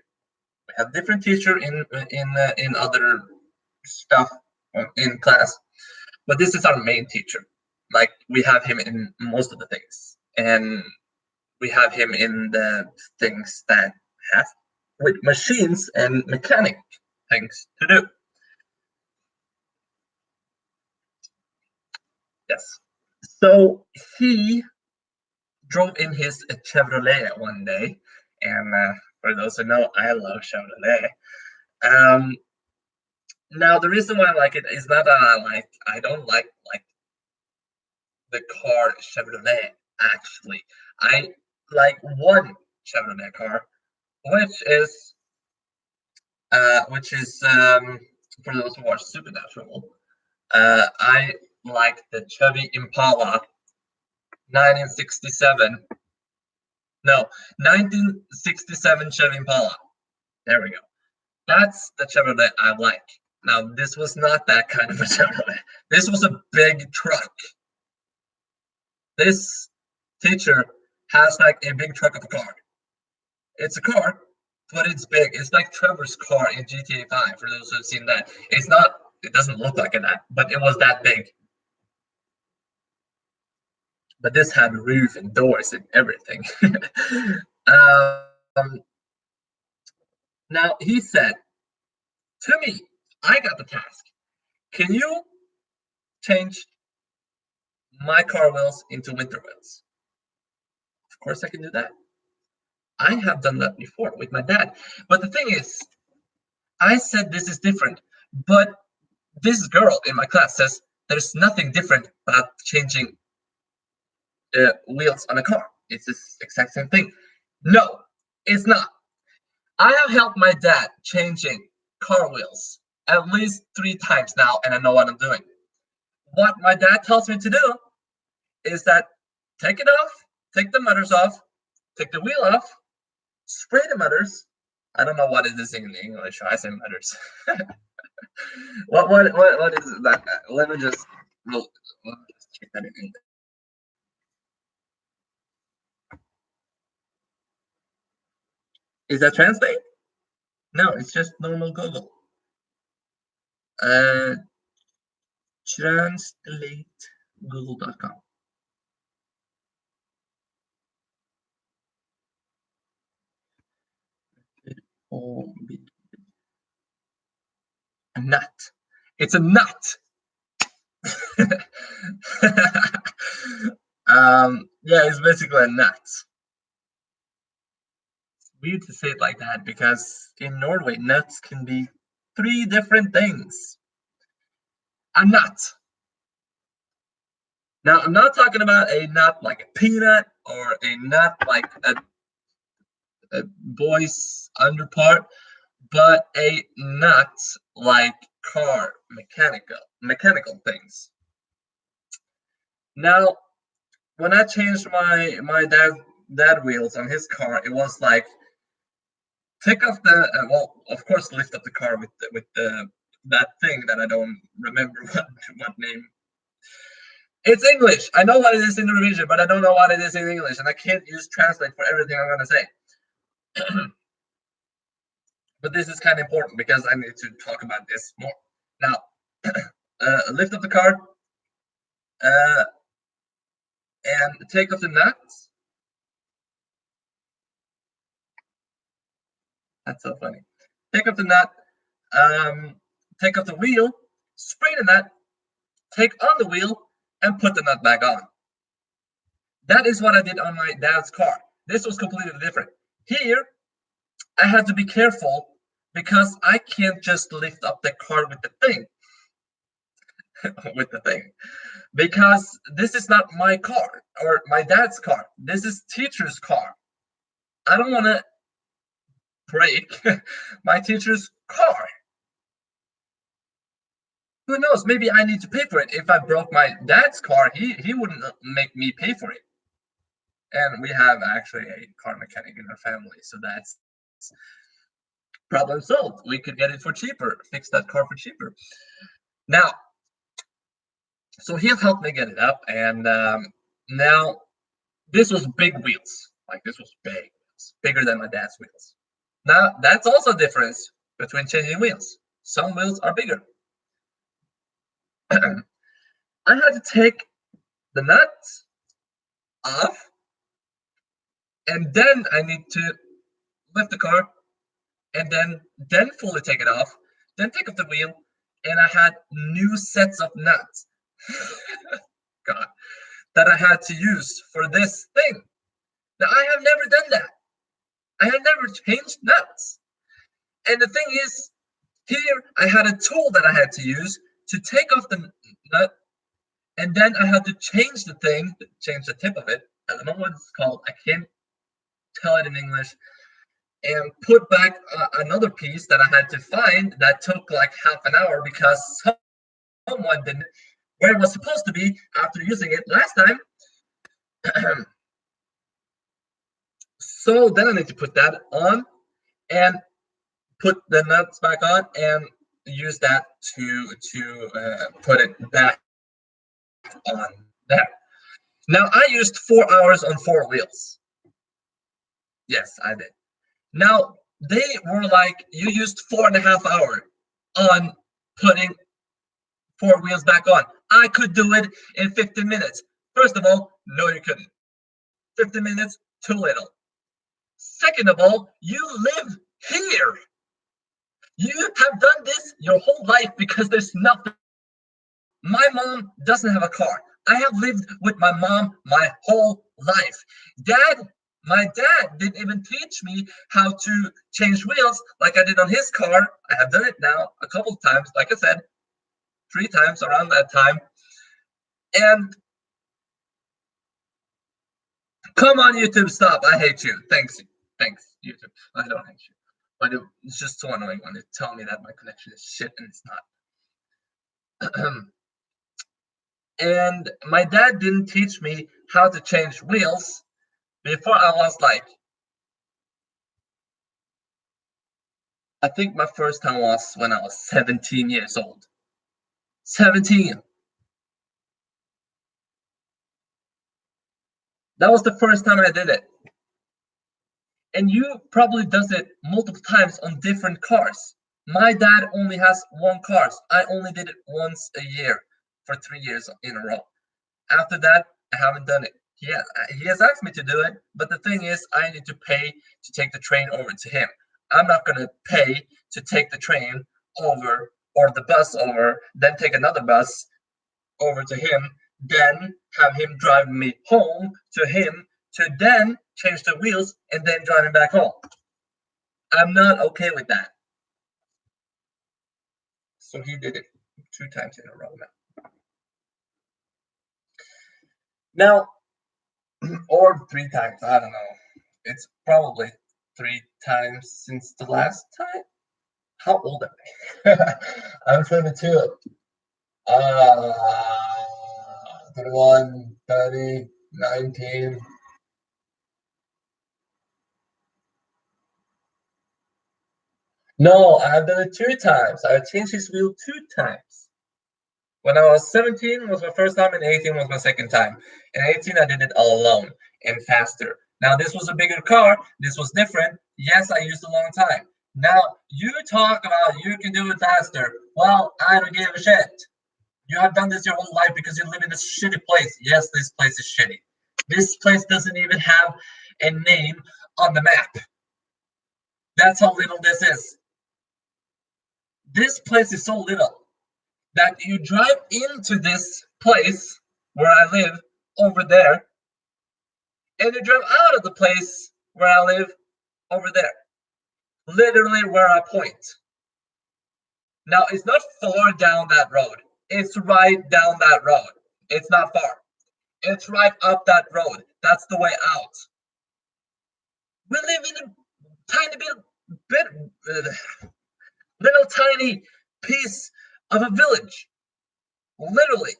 We have different teacher in other stuff in class, but this is our main teacher. Like, we have him in most of the things, and we have him in the things that have with machines and mechanic things to do. Yes. So he drove in his Chevrolet one day, and for those who know, I love Chevrolet. Now the reason why I like it is not that I don't like the car Chevrolet. Actually, I like one Chevrolet car, which is for those who watch Supernatural. I like the Chevy Impala 1967. No, 1967 Chevy Impala. There we go. That's the Chevrolet I like. Now, this was not that kind of a Chevrolet. This was a big truck. This teacher has like a big truck of a car. It's a car, but it's big. It's like Trevor's car in GTA 5, for those who've seen that. It's not, it doesn't look like that, but it was that big. But this had a roof and doors and everything. Now, he said to me, I got the task. Can you change my car wheels into winter wheels? Of course, I can do that. I have done that before with my dad. But the thing is, I said this is different, but this girl in my class says there's nothing different about changing wheels on a car. It's the exact same thing. No, it's not. I have helped my dad changing car wheels at least 3 times now, and I know what I'm doing. What my dad tells me to do is that take it off, take the motors off, take the wheel off, spray the motors. I don't know what it is in English. I say motors. what is that? Let me just check that in English. Is that translate? No, it's just normal Google. Translate google.com. A nut. It's a nut. Yeah, it's basically a nut. weird to say it like that because in Norway, nuts can be 3 different things. A nut. Now, I'm not talking about a nut like a peanut or a nut like a boy's underpart, but a nut like car, mechanical things. Now, when I changed my dad wheels on his car, it was like take off the well, of course, lift up the car with the that thing that I don't remember what name. It's English. I know what it is in Norwegian, but I don't know what it is in English, and I can't use translate for everything I'm gonna say. But this is kind of important because I need to talk about this more. Now, lift up the car and take off the nuts. That's so funny. Take off the nut, take off the wheel, spray the nut, take on the wheel, and put the nut back on. That is what I did on my dad's car. This was completely different. Here, I had to be careful because I can't just lift up the car with the thing. Because this is not my car or my dad's car. This is teacher's car. I don't want to break my teacher's car. Who knows? Maybe I need to pay for it. If I broke my dad's car, he wouldn't make me pay for it. And we have actually a car mechanic in our family, so that's problem solved. We could get it for cheaper, fix that car for cheaper. Now, so he'll help me get it up, and now this was big wheels. Like this was big wheels, bigger than my dad's wheels. Now that's also a difference between changing wheels. Some wheels are bigger. I had to take the nuts off, and then I need to lift the car, and then fully take it off, then take off the wheel, and I had new sets of nuts. God, that I had to use for this thing. Now I have never done that. I have never changed nuts. And the thing is, here I had a tool that I had to use to take off the nut, and then I had to change the thing, change the tip of it. I don't know what it's called. I can't tell it in English. And put back another piece that I had to find that took like half an hour because someone didn't where it was supposed to be after using it last time. So then I need to put that on and put the nuts back on and use that to put it back on there. Now I used 4 hours on 4 wheels. Yes, I did. Now they were like, you used 4.5 hours on putting 4 wheels back on. I could do it in 15 minutes. First of all, no, you couldn't. 15 minutes, too little. Second of all, you live here. You have done this your whole life because there's nothing. My mom doesn't have a car. I have lived with my mom my whole life. My dad didn't even teach me how to change wheels like I did on his car. I have done it now a couple of times, like I said, 3 times around that time. And come on, YouTube, stop. I hate you. Thanks, YouTube. I don't hate you. But it's just so annoying when they tell me that my connection is shit and it's not. And my dad didn't teach me how to change wheels before I was like, I think my first time was when I was 17 years old. 17. That was the first time I did it. And you probably does it multiple times on different cars. My dad only has 1 car. I only did it once a year for 3 years in a row. After that, I haven't done it. He has asked me to do it, but the thing is, I need to pay to take the train over to him. I'm not going to pay to take the train over or the bus over, then take another bus over to him, then have him drive me home to him, to then change the wheels and then drive him back home. I'm not okay with that. So he did it 2 times in a row now. Now, or 3 times, I don't know. It's probably 3 times since the last time. How old am I? I'm 22. 21, 30, 19. No, I've done it 2 times. I changed his wheel 2 times. When I was 17 was my first time, and 18 was my second time. And 18 I did it all alone and faster. Now this was a bigger car. This was different. Yes, I used a long time. Now you talk about you can do it faster. Well, I don't give a shit. You have done this your whole life because you live in a shitty place. Yes, this place is shitty. This place doesn't even have a name on the map. That's how little this is. This place is so little that you drive into this place where I live over there, and you drive out of the place where I live over there. Literally where I point. Now, it's not far down that road. It's right down that road. It's not far. It's right up that road. That's the way out. We live in a tiny little tiny piece of a village. Literally.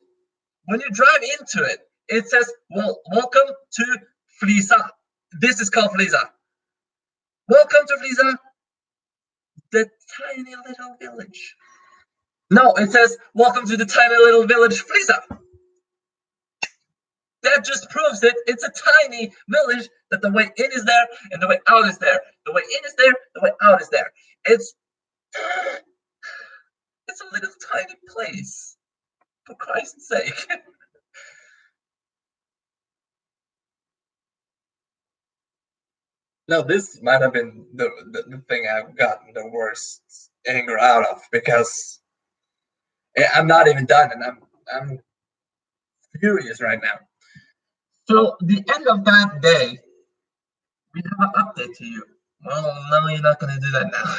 When you drive into it, it says, well, welcome to Flisa. This is called Flisa. Welcome to Flisa, the tiny little village. No, it says, welcome to the tiny little village Flisa. That just proves it. It's a tiny village that the way in is there and the way out is there. The way in is there, the way out is there. It's a little tiny place. For Christ's sake. Now, this might have been the thing I've gotten the worst anger out of, because I'm not even done, and I'm furious right now. So the end of that day, we have an update to you. Well, no, you're not going to do that now.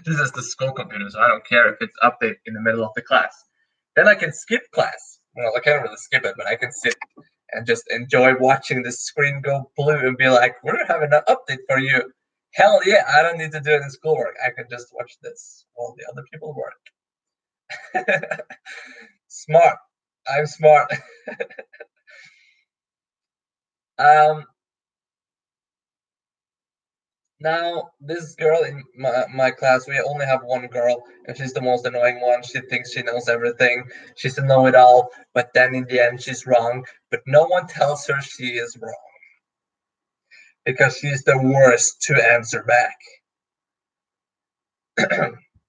This is the school computer, so I don't care if it's update in the middle of the class. Then I can skip class. Well, I can't really skip it, but I can sit and just enjoy watching the screen go blue and be like, we're having an update for you. Hell yeah, I don't need to do any schoolwork. I can just watch this while the other people work. Smart. I'm smart. Now, this girl in my class, we only have one girl, and she's the most annoying one. She thinks she knows everything. She's a know-it-all, but then in the end, she's wrong. But no one tells her she is wrong, because she's the worst to answer back.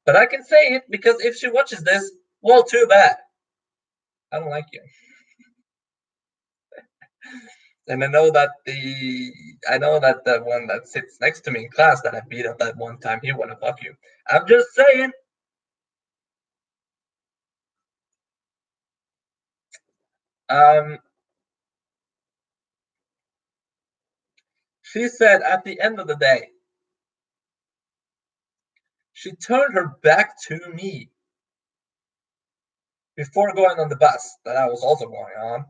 But I can say it, because if she watches this, well, too bad. I don't like you. And I know that the one that sits next to me in class that I beat up that one time, he wanna fuck you. I'm just saying. She said at the end of the day, she turned her back to me before going on the bus that I was also going on.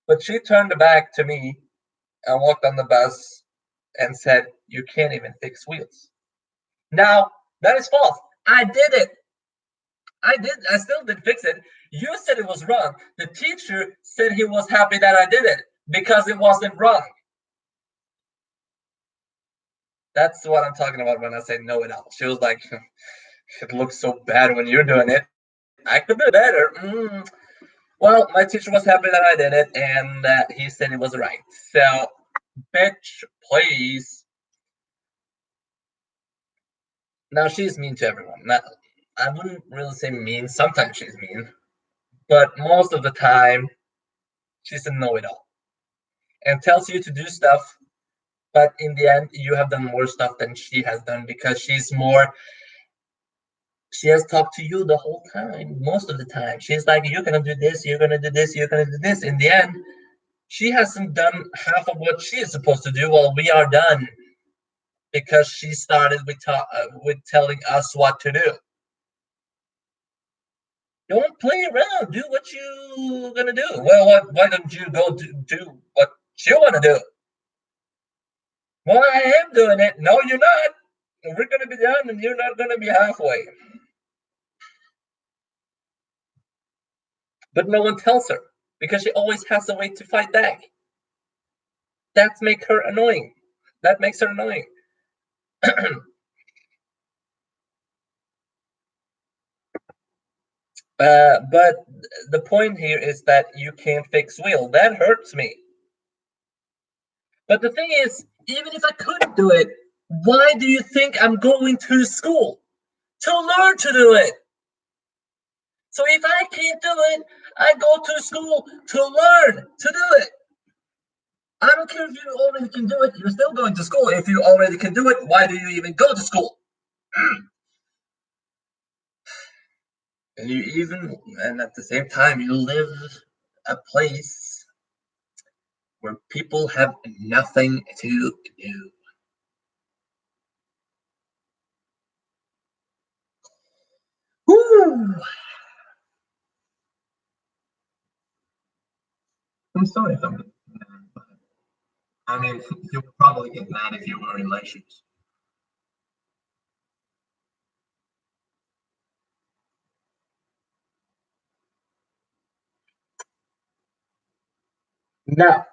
But she turned back to me and walked on the bus and said, you can't even fix wheels. Now, that is false. I did it. I still did fix it. You said it was wrong. The teacher said he was happy that I did it because it wasn't wrong. That's what I'm talking about when I say know it all. She was like, it looks so bad when you're doing it. I could do better. Well, my teacher was happy that I did it, and he said it was right. So, bitch, please. Now, she's mean to everyone. Now, I wouldn't really say mean. Sometimes she's mean. But most of the time, she's a know-it-all. And tells you to do stuff, but in the end, you have done more stuff than she has done, because she has talked to you the whole time, most of the time. She's like, you're gonna do this, you're gonna do this, you're gonna do this. In the end, she hasn't done half of what she is supposed to do while we are done. because she started with telling us what to do. Don't play around. Do what you gonna do. Well, why don't you go do what you want to do? Well, I am doing it. No, you're not. We're gonna be done, and you're not gonna be halfway. But no one tells her because she always has a way to fight back. That makes her annoying. That makes her annoying. But the point here is that you can't fix Will. That hurts me. But the thing is, even if I could do it, why do you think I'm going to school? To learn to do it. So if I can't do it, I go to school to learn to do it. I don't care if you already can do it, you're still going to school. If you already can do it, why do you even go to school? And at the same time, you live a place where people have nothing to do. Woo! I'm sorry if I'm mad, but I mean, you would probably get mad if you were in my shoes. Now,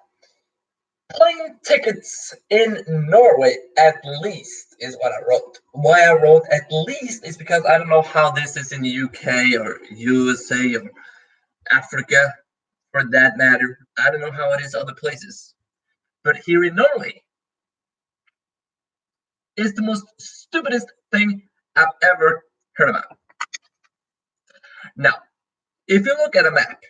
plane tickets in Norway, at least, is what I wrote. Why I wrote at least is because I don't know how this is in the UK or USA or Africa, for that matter. I don't know how it is other places. But here in Norway, is the most stupidest thing I've ever heard about. Now, if you look at a map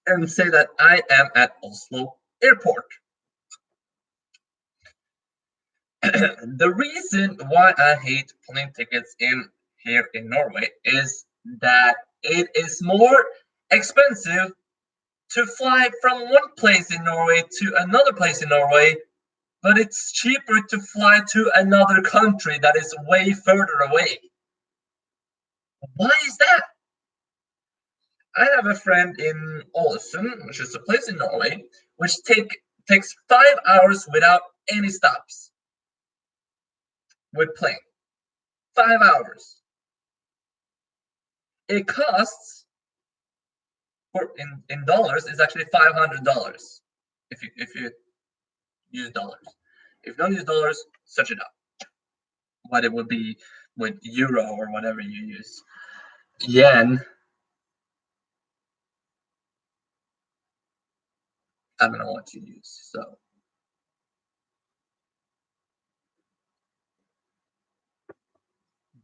and say that I am at Oslo Airport, the reason why I hate plane tickets here in Norway is that it is more expensive to fly from one place in Norway to another place in Norway, but it's cheaper to fly to another country that is way further away. Why is that? I have a friend in Ålesund, which is a place in Norway, which takes 5 hours without any stops with plane. 5 hours. It costs, in dollars, it's actually $500 if you use dollars. If you don't use dollars, search it up. What it would be with euro or whatever you use. Yen. I don't know what you use, so.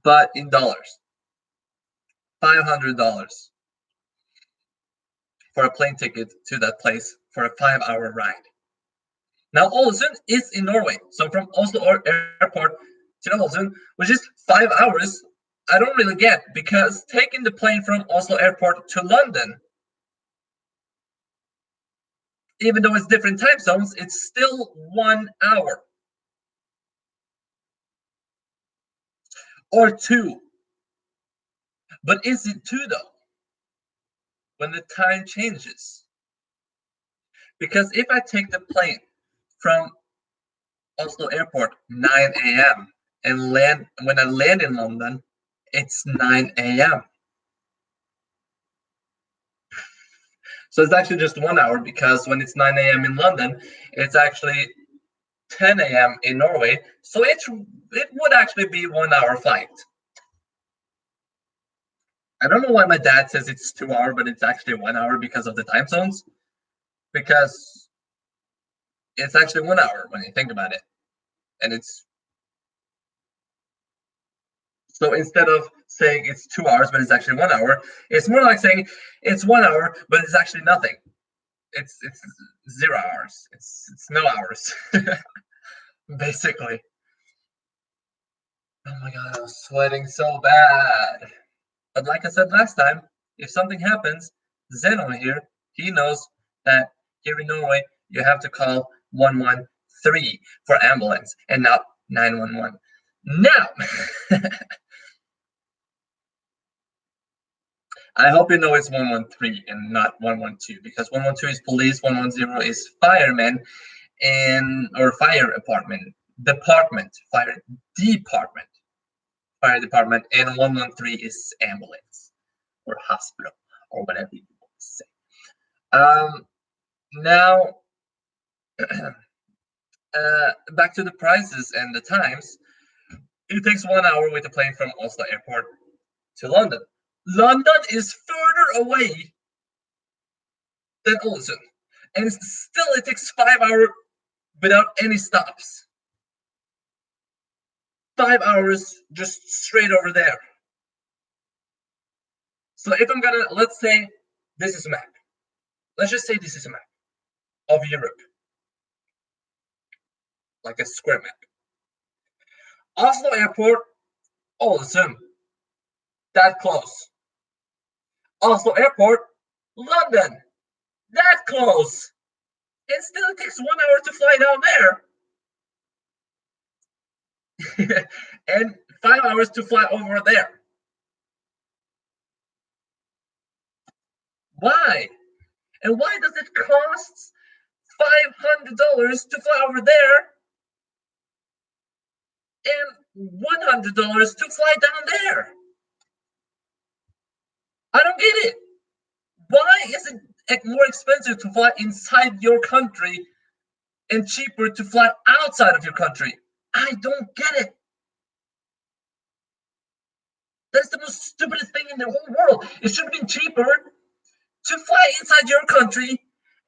But in dollars, $500 for a plane ticket to that place for a 5-hour ride. Now, Ålesund is in Norway, so from Oslo Airport to Ålesund, which is 5 hours, I don't really get, because taking the plane from Oslo Airport to London, even though it's different time zones, it's still 1 hour. Or 2. But is it 2 though? When the time changes? Because if I take the plane from Oslo Airport 9 a.m. and when I land in London, it's 9 a.m. So it's actually just 1 hour, because when it's 9 a.m. in London, it's actually 10 a.m. in Norway. So it would actually be 1 hour flight. I don't know why my dad says it's 2 hours, but it's actually 1 hour because of the time zones. Because it's actually 1 hour when you think about it. And it's so instead of saying it's 2 hours, but it's actually 1 hour, it's more like saying it's 1 hour, but it's actually nothing. It's 0 hours. It's no hours, basically. Oh my god, I was sweating so bad. But like I said last time, if something happens, Zeno here, he knows that here in Norway, you have to call 113. 113 for ambulance and not 911. Now, I hope you know it's 113 and not 112 because 112 is police, 110 is firemen or fire department, and 113 is ambulance or hospital or whatever you want to say. Now, back to the prices and the times. It takes 1 hour with a plane from Oslo Airport to London. London is further away than Ålesund, and still it takes 5 hours without any stops. 5 hours just straight over there. So if I'm gonna, let's say this is a map. Let's just say this is a map of Europe, like a square map. Oslo Airport, Ålesund, that close. Oslo Airport, London, that close. And still it takes 1 hour to fly down there. And 5 hours to fly over there. Why? And why does it cost $500 to fly over there and $100 to fly down there? I don't get it. Why is it more expensive to fly inside your country and cheaper to fly outside of your country? I don't get it. That's the most stupidest thing in the whole world. It should have been cheaper to fly inside your country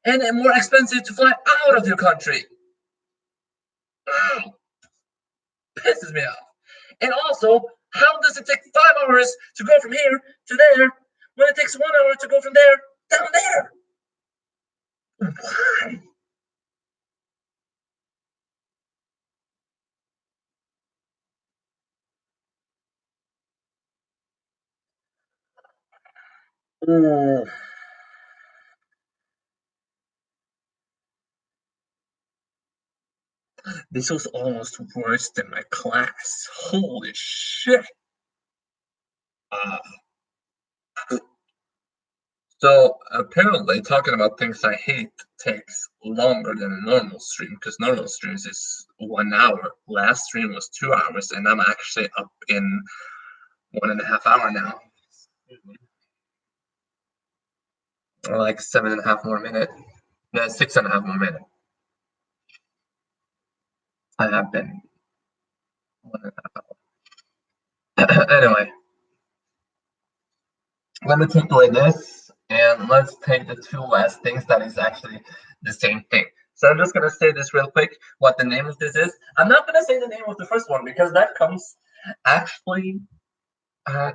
and more expensive to fly out of your country. Pisses me off. And also, how does it take 5 hours to go from here to there when it takes 1 hour to go from there down there? Why? This was almost worse than my class. Holy shit. So apparently talking about things I hate takes longer than a normal stream because normal streams is 1 hour. Last stream was 2 hours and I'm actually up in 1.5 hours now. Or like 7.5 more minutes. Yeah, 6.5 more minutes. I have been 1.5 hours. Anyway. Let me take away this and let's take the two last things that is actually the same thing. So I'm just going to say this real quick, what the name of this is. I'm not going to say the name of the first one because that comes actually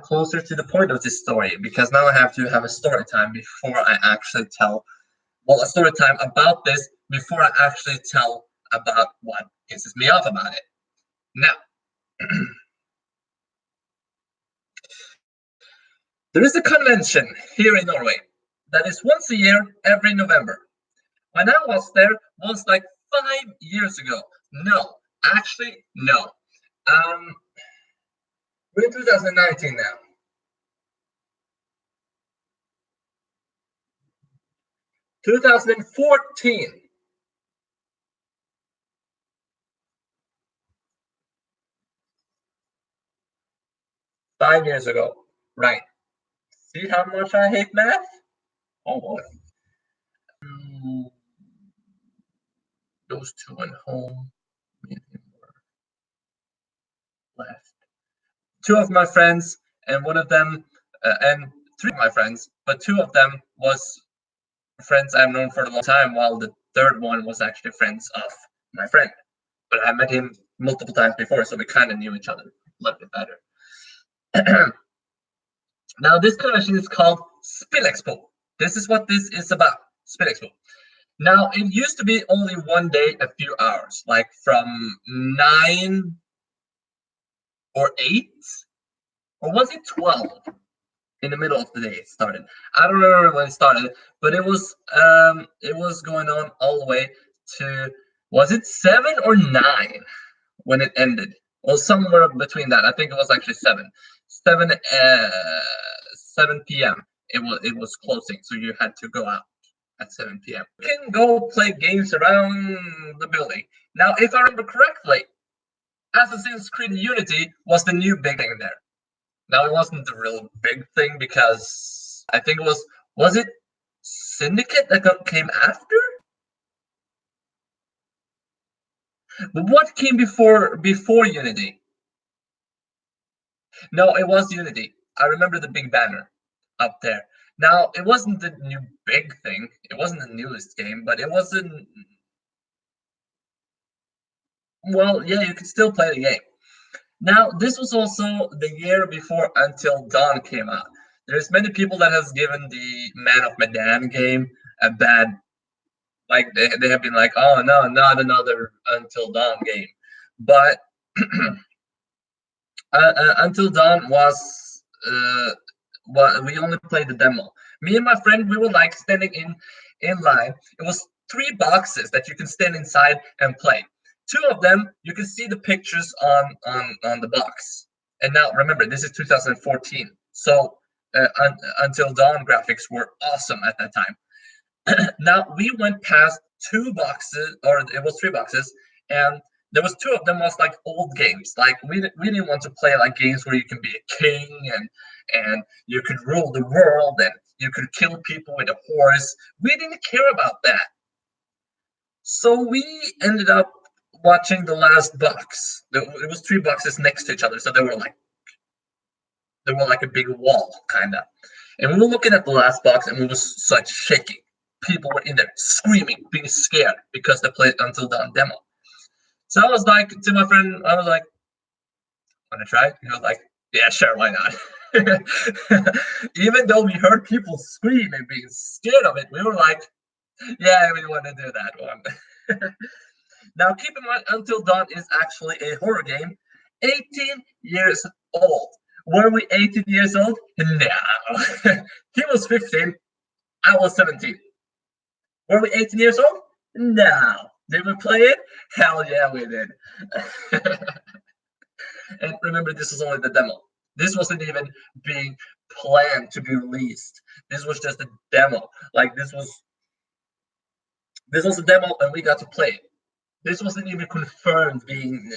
closer to the point of this story because now I have to have a story time before I actually tell, well, a story time about this before I actually tell about what pisses me off about it. Now, there is a convention here in Norway that is once a year, every November. When I was there, was like 5 years ago. No, actually, no. We're in 2019 now. 2014. Five years ago, right? See how much I hate math? Oh boy. Those two went home. Me and him were left. Two of my friends, and one of them, and three of my friends, but two of them was friends I've known for a long time, while the third one was actually friends of my friend. But I met him multiple times before, so we kind of knew each other a little bit better. Now, this convention is called Spillexpo. This is what this is about, Spillexpo. Now, it used to be only 1 day, a few hours, like from 9 or 8, or was it 12? In the middle of the day it started. I don't remember when it started, but it was going on all the way to Was it 7 or 9 when it ended? Well, somewhere between that. I think it was actually 7. 7 p.m. It was closing, so you had to go out at 7 p.m. You can go play games around the building. Now, if I remember correctly, Assassin's Creed Unity was the new big thing there. Now, it wasn't the real big thing because I think it was it Syndicate that came after? But what came before Unity? No, it was Unity. I remember the big banner up there. Now, it wasn't the new big thing. It wasn't the newest game, but it wasn't. Well, yeah, you could still play the game. Now, this was also the year before Until Dawn came out. There's many people that has given the Man of Medan game a bad, like they have been like, oh no, not another Until Dawn game. But Until Dawn was well, we only played the demo. Me and my friend, we were like standing in line. It was 3 boxes that you can stand inside and play. 2 of them, you can see the pictures on the box. And now remember, this is 2014, so Until Dawn graphics were awesome at that time. Now we went past 2 boxes, or it was 3 boxes, and there was 2 of them was like old games. Like we didn't want to play like games where you can be a king and you could rule the world and you could kill people with a horse. We didn't care about that. So we ended up watching the last box. It was 3 boxes next to each other, so they were like a big wall, kind of. And we were looking at the last box, and we was such shaking. People were in there screaming, being scared because they played Until Dawn demo. So I was like to my friend, I was like, "Want to try it?" He was like, "Yeah, sure, why not?" Even though we heard people scream and being scared of it, we were like, "Yeah, we want to do that one." Now, keep in mind, Until Dawn is actually a horror game, 18 years old. Were we 18 years old? No. He was 15, I was 17. Were we 18 years old? No. Did we play it? Hell yeah, we did. And remember, this is only the demo. This wasn't even being planned to be released. This was just a demo. Like this was a demo, and we got to play it. This wasn't even confirmed being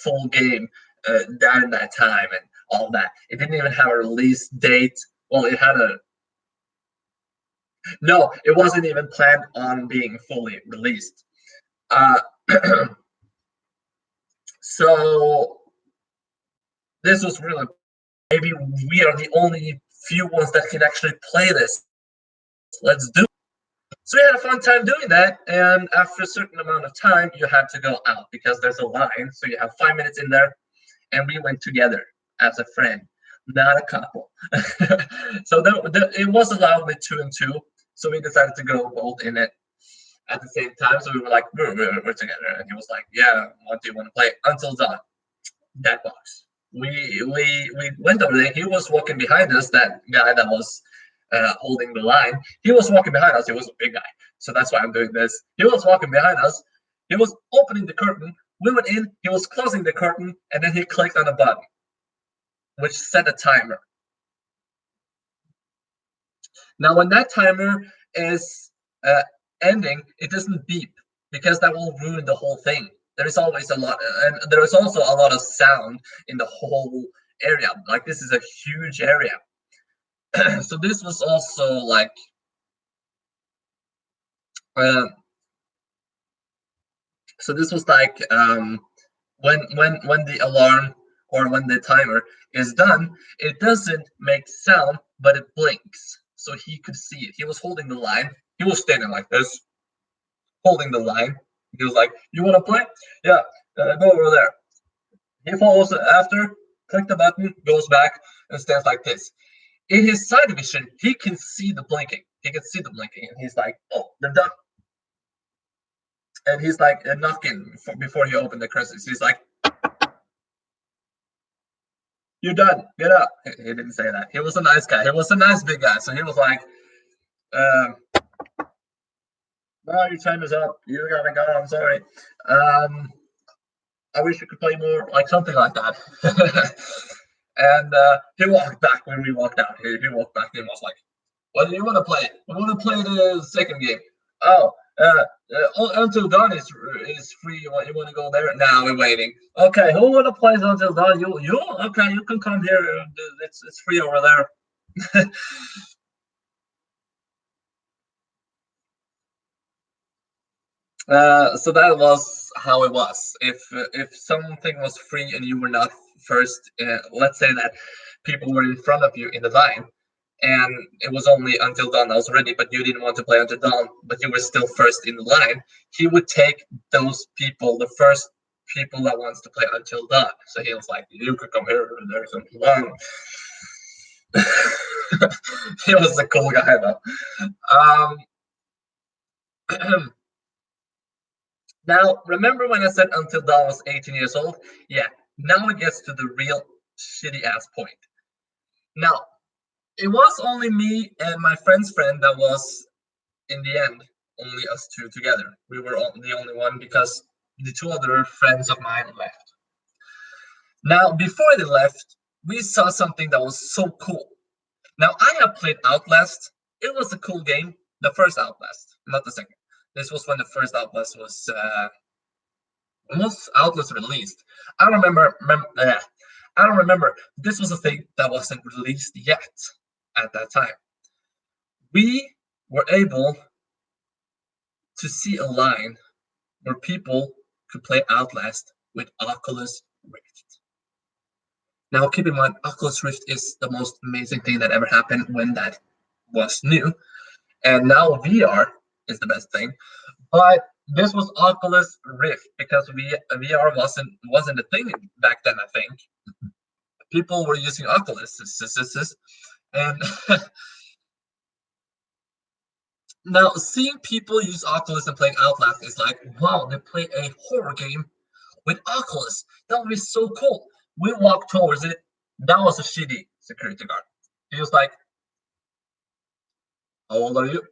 full game during that time and all that. It didn't even have a release date. Well, it had a no. It wasn't even planned on being fully released. So this was really, maybe we are the only few ones that can actually play this. Let's do it. So we had a fun time doing that, and after a certain amount of time, you had to go out because there's a line. So you have 5 minutes in there, and we went together as a friend, not a couple. So it was allowed with 2 and 2. So we decided to go both in it at the same time. So we were like, we're together, and he was like, yeah, what do you want to play? Until Dawn. That box. We went over there. He was walking behind us. That guy that was holding the line. He was walking behind us. He was a big guy, so that's why I'm doing this. He was walking behind us. He was opening the curtain. We went in. He was closing the curtain, and then he clicked on a button, which set a timer. Now, when that timer is ending, it doesn't beep because that will ruin the whole thing. There is always a lot, and there is also a lot of sound in the whole area. Like this is a huge area. So this was also like so this was like when the alarm or when the timer is done, it doesn't make sound, but it blinks. So he could see it. He was holding the line. He was standing like this, holding the line. He was like, "You want to play? Yeah, go over there." He follows after, click the button, goes back, and stands like this. In his side vision, he can see the blinking. He can see the blinking, and he's like, "Oh, they're done." And he's like knocking before he opened the curtains. He's like, "You're done. Get up." He didn't say that. He was a nice guy. He was a nice big guy. So he was like, No, your time is up. You gotta go. I'm sorry. Um, I wish you could play more, like something like that. And he walked back when we walked out. He walked back and was like, "What do you want to play? I want to play the second game." Oh, Until Dawn is free. You want to go there? Now we're waiting. Okay, who want to play Until Dawn? You okay? You can come here. It's free over there. So that was how it was. If something was free and you were not first, let's say that people were in front of you in the line, and it was only Until Dawn that was ready, but you didn't want to play Until Dawn, but you were still first in the line. He would take those people, the first people that wants to play Until Dawn. So he was like, "You could come here. There's Until Dawn." He was a cool guy though. Um, Now, remember when I said Until Dawn was 18 years old? Yeah, now it gets to the real shitty ass point. Now, it was only me and my friend's friend that was, in the end, only us two together. We were the only one because the two other friends of mine left. Now, before they left, we saw something that was so cool. Now, I have played Outlast. It was a cool game. The first Outlast, not the second. This was when the first Outlast was most outlets released. I don't remember. I don't remember. This was a thing that wasn't released yet at that time. We were able to see a line where people could play Outlast with Oculus Rift. Now, keep in mind, Oculus Rift is the most amazing thing that ever happened when that was new, and now VR is the best thing. But this was Oculus Rift because VR wasn't a thing back then. I think people were using Oculus, and now seeing people use Oculus and playing Outlast is like, wow, they play a horror game with Oculus. That would be so cool. We walked towards it. That was a shitty security guard. He was like, "How old are you?"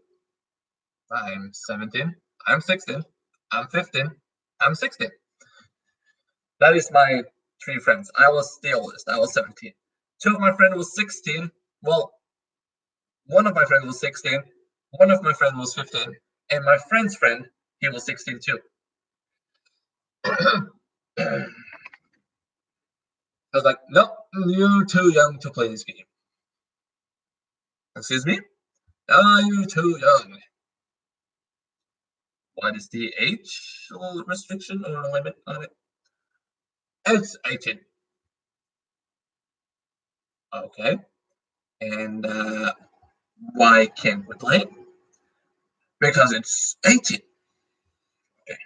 "I'm 17. I'm 16. I'm 15. I'm 16. That is my three friends. I was the oldest. I was 17. Two of my friends was 16. Well, one of my friends was 16. One of my friends was 15. And my friend's friend, he was 16 too. I was like, "No, you're too young to play this game." "Excuse me? Are you too young?" "What is the age restriction or limit on it?" "It's 18." "Okay. And why can't we play?" "Because it's 18." "Okay.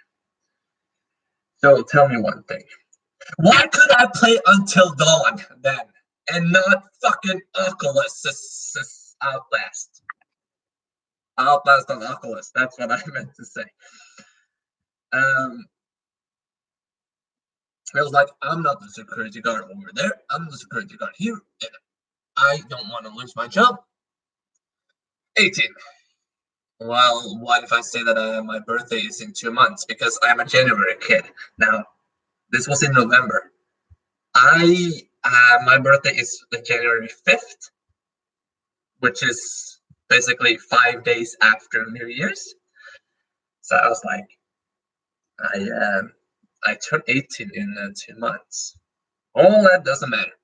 So tell me one thing. Why could I play Until Dawn then and not fucking Oculus Outlast? Outlast on Oculus. That's what I meant to say. Um, I was like, I'm not the security guard over there. I'm the security guard here, and I don't want to lose my job. 18. Well, what if I say that my birthday is in 2 months because I'm a January kid? Now, this was in November. My birthday is the January 5th, which is basically 5 days after New Year's. So I was like, I turned 18 in 2 months. All that doesn't matter.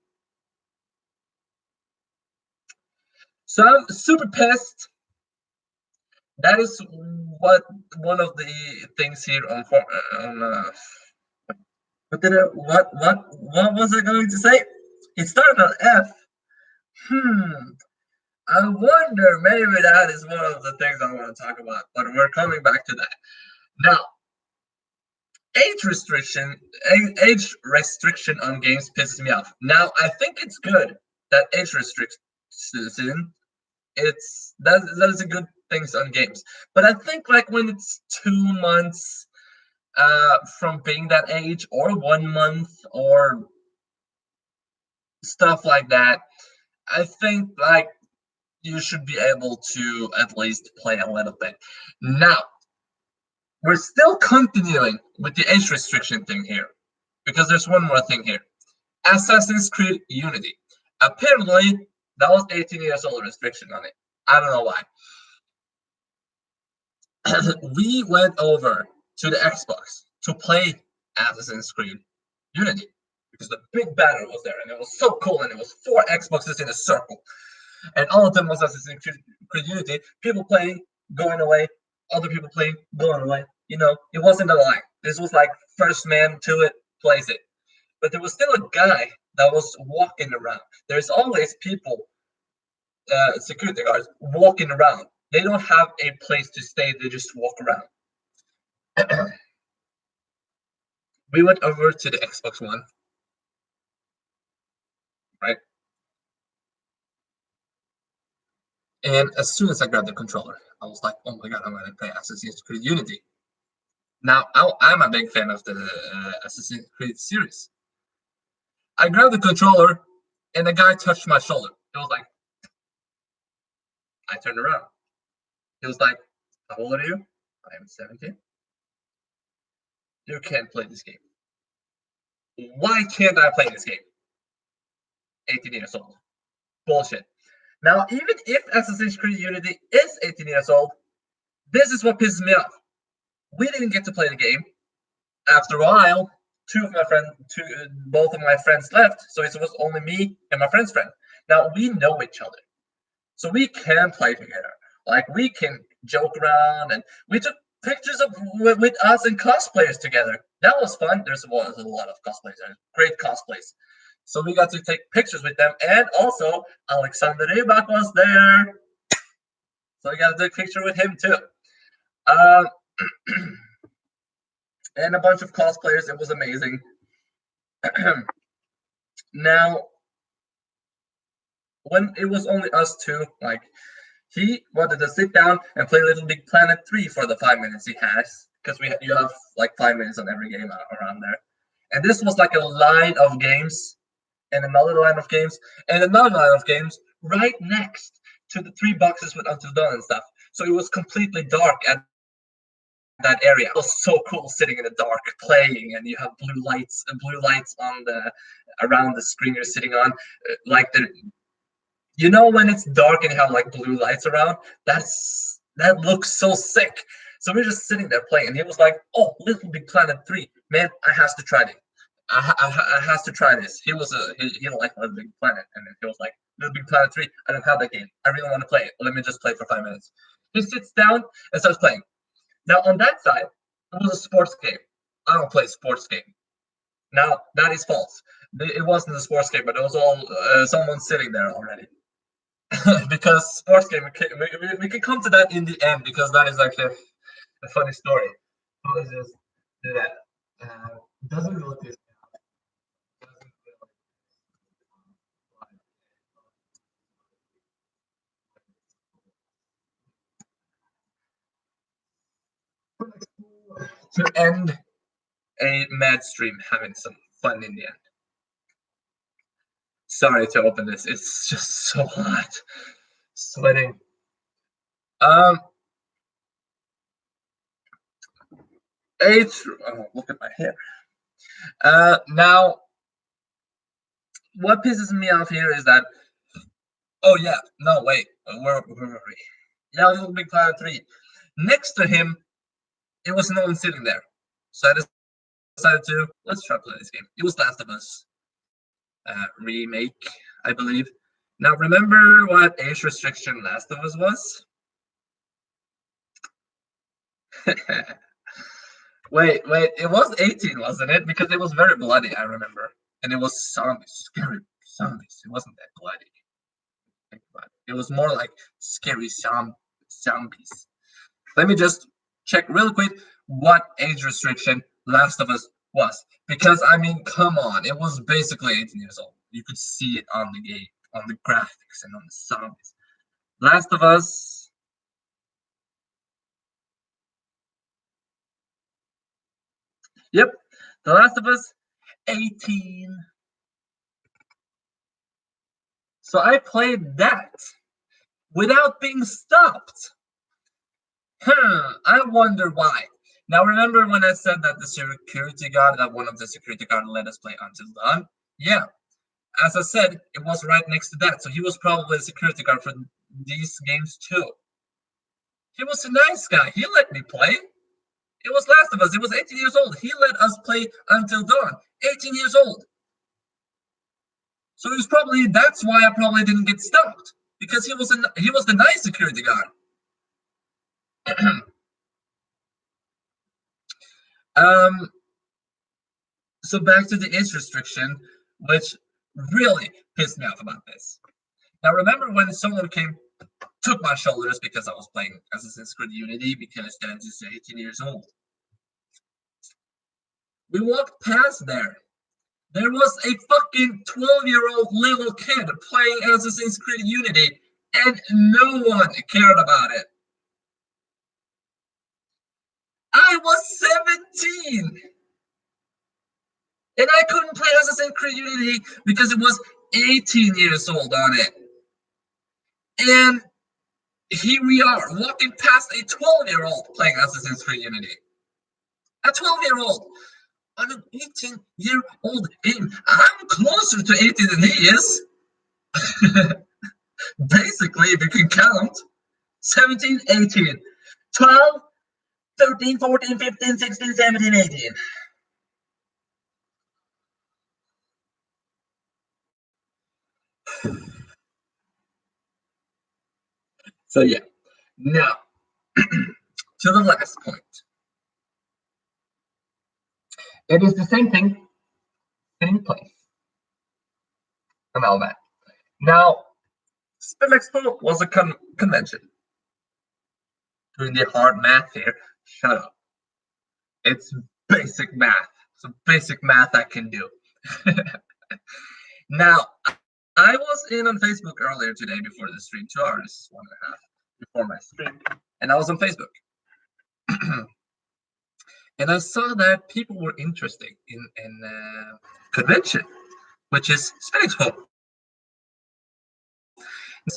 So I'm super pissed. That is what one of the things here on what was I going to say? It started on F. Hmm. I wonder maybe that is one of the things I want to talk about, but we're coming back to that. Now, age restriction age restriction on games pisses me off. Now, I think it's good that age restriction that is a good thing on games. But I think like when it's 2 months from being that age or 1 month or stuff like that, I think like you should be able to at least play a little bit. Now, we're still continuing with the age restriction thing here, because there's one more thing here. Assassin's Creed Unity. Apparently, that was 18 years old restriction on it. I don't know why. We went over to the Xbox to play Assassin's Creed Unity because the big banner was there and it was so cool, and it was 4 Xboxes in a circle, and all of them was Assassin's Creed Unity. People playing, going away, other people playing, going away. You know, it wasn't a line. This was like first man to it plays it, but there was still a guy that was walking around. There's always people, security guards, walking around. They don't have a place to stay, they just walk around. We went over to the Xbox One, right? And as soon as I grabbed the controller, I was like, oh my god, I'm going to play Assassin's Creed Unity. Now, I'm a big fan of the Assassin's Creed series. I grabbed the controller, and the guy touched my shoulder. It was like, I turned around. He was like, how old are you? I am 17. You can't play this game. Why can't I play this game? 18 years old. Bullshit. Now, even if Assassin's Creed Unity is 18 years old, this is what pisses me off. We didn't get to play the game. After a while, both of my friends left, so it was only me and my friend's friend. Now, we know each other, so we can play together. Like, we can joke around, and we took pictures with us and cosplayers together. That was fun. There was a lot of cosplayers, great cosplays. So we got to take pictures with them, and also Alexander Rybak was there. So we got to take a picture with him too. And a bunch of cosplayers. It was amazing. Now, when it was only us two, like, he wanted to sit down and play Little Big Planet 3 for the 5 minutes he has, because you have like 5 minutes on every game around there. And this was like a line of games, and another line of games, and another line of games right next to the 3 boxes with Until Dawn and stuff. So it was completely dark at that area. It was so cool sitting in the dark playing, and you have blue lights on around the screen you're sitting on, like you know, when it's dark and you have like blue lights around, that looks so sick. So we're just sitting there playing, and he was like, "Oh, Little Big Planet 3, man, I has to try it. I has to try this." He didn't like Little Big Planet, and he was like, "Little Big Planet 3, I don't have that game. I really want to play it. Let me just play for 5 minutes." He sits down and starts playing. Now, on that side, it was a sports game. I don't play sports game. Now, that is false. It wasn't a sports game, but it was all someone sitting there already. Because sports game, we can come to that in the end, because that is actually a funny story. So let's just do that. Doesn't really look this. To end a mad stream, having some fun in the end. Sorry to open this. It's just so hot. Sweating. Look at my hair. Now, what pisses me off here is that. Oh yeah, no wait. Where were we? Yeah, Little Big Planet 3. Next to him, it was no one sitting there. So I decided to let's try to play this game. It was Last of Us remake, I believe. Now, remember what age restriction Last of Us was? Wait, it was 18, wasn't it? Because it was very bloody, I remember. And it was zombies, scary zombies. It wasn't that bloody. It was more like scary zombies. Let me just check real quick what age restriction Last of Us was. Because, I mean, come on. It was basically 18 years old. You could see it on the game, on the graphics, and on the zombies. Last of Us. Yep. The Last of Us, 18. So I played that without being stopped. I wonder why. Now, remember when I said that the security guard, that one of the security guard let us play Until Dawn? Yeah. As I said, it was right next to that, so he was probably a security guard for these games too. He was a nice guy. He let me play. It was Last of Us. It was 18 years old. He let us play Until Dawn. 18 years old. So that's why I probably didn't get stopped, because he was the nice security guard. So back to the age restriction, which really pissed me off about this. Now, remember when someone took my shoulders because I was playing Assassin's Creed Unity because Dan's is 18 years old. We walked past there. There was a fucking 12-year-old little kid playing Assassin's Creed Unity, and no one cared about it. I was 17! And I couldn't play Assassin's Creed Unity because it was 18 years old on it. And here we are, walking past a 12-year-old playing Assassin's Creed Unity. A 12-year-old on an 18-year-old game. I'm closer to 18 than he is. Basically, if you can count. 17, 18, 12, 13, 14, 15, 16, 17, 18. So yeah, now to the last point. It is the same thing, same place, and all that. Now, Spill Expo was a convention. Doing the hard math here, shut up. It's basic math. So basic math I can do. Now, I was in on Facebook earlier today before the stream, 2 hours, 1.5 before my stream, and I was on Facebook. And I saw that people were interested in convention, which is Spill Expo.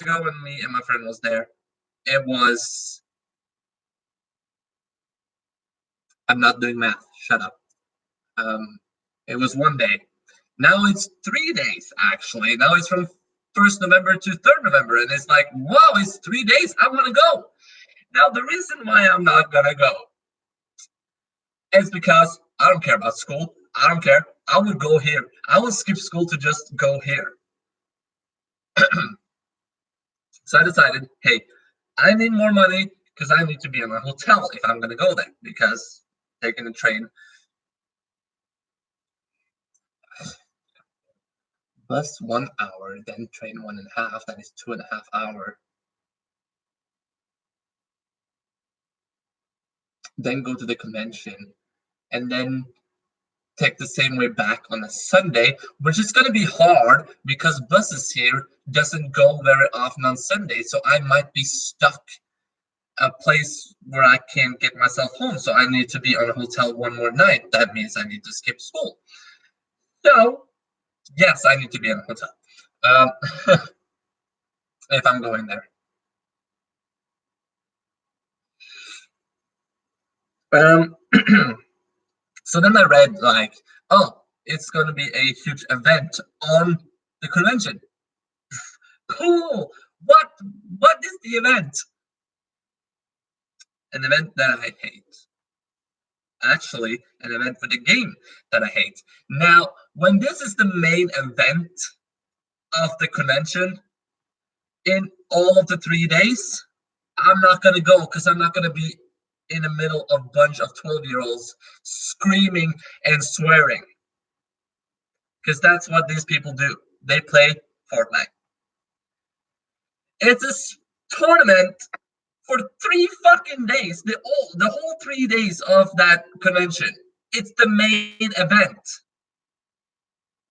Ago when me and my friend was there, it was, I'm not doing math, shut up. It was 1 day. Now it's 3 days, actually. Now it's from 1st November to 3rd November, and it's like, wow, it's 3 days, I want to go. Now, the reason why I'm not going to go is because I don't care about school. I don't care. I would go here. I will skip school to just go here. So I decided, hey, I need more money because I need to be in a hotel if I'm going to go there, because taking the train, bus 1 hour, then train 1.5, that is 2.5 hours. Then go to the convention, and then take the same way back on a Sunday, which is going to be hard because buses here doesn't go very often on Sunday, so I might be stuck a place where I can't get myself home, so I need to be on a hotel one more night. That means I need to skip school. So, yes, I need to be in a hotel if I'm going there. So then I read like, oh, it's going to be a huge event on the convention. Cool. What is the event? An event that I hate. Actually, an event for the game that I hate. Now, when this is the main event of the convention in all of the 3 days, I'm not going to go because I'm not going to be in the middle of a bunch of 12-year-olds screaming and swearing. Because that's what these people do. They play Fortnite. It's a tournament for 3 fucking days. The whole 3 days of that convention. It's the main event.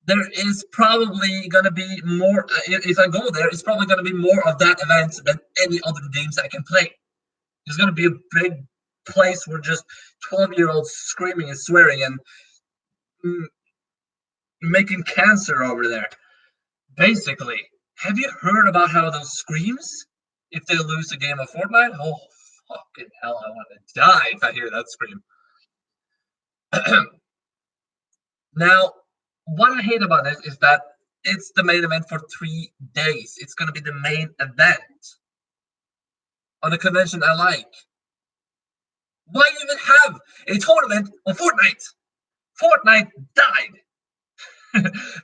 There is probably going to be more, if I go there, it's probably going to be more of that event than any other games I can play. There's going to be a big place where just 12-year-olds screaming and swearing and making cancer over there. Basically, have you heard about how those screams if they lose a game of Fortnite? Oh, fucking hell, I want to die if I hear that scream. Now, what I hate about this is that it's the main event for 3 days. It's gonna be the main event on a convention I like. Why even have a tournament on Fortnite? Fortnite died.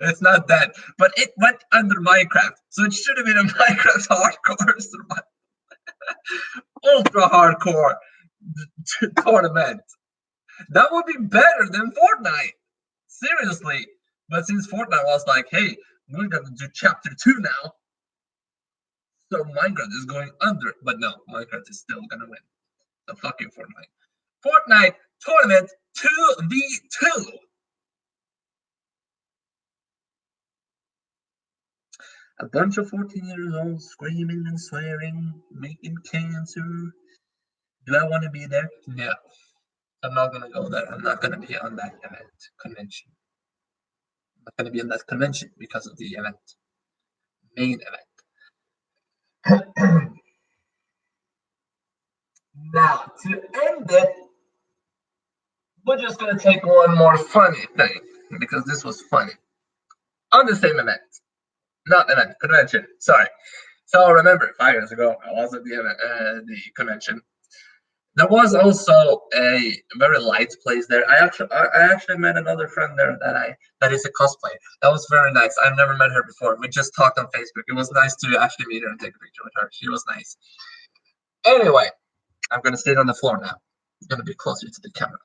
It's not dead, but it went under Minecraft, so it should have been a Minecraft hardcore survival. Ultra hardcore tournament. That would be better than Fortnite. Seriously. But since Fortnite was like, hey, we're gonna do chapter 2 now. So Minecraft is going under. But no, Minecraft is still gonna win. So fuck you, Fortnite. Fortnite tournament 2v2. A bunch of 14-year-olds screaming and swearing, making cancer. Do I want to be there? No. I'm not gonna go there. I'm not gonna be on that convention. I'm not gonna be on that convention because of the main event. Now, to end it, we're just gonna take one more funny thing because this was funny on the same event, not event, convention. Sorry. So remember, 5 years ago, I was at the convention. There was also a very light place there. I actually met another friend there that is a cosplayer. That was very nice. I've never met her before. We just talked on Facebook. It was nice to actually meet her and take a picture with her. She was nice. Anyway, I'm gonna sit on the floor now. I'm gonna be closer to the camera.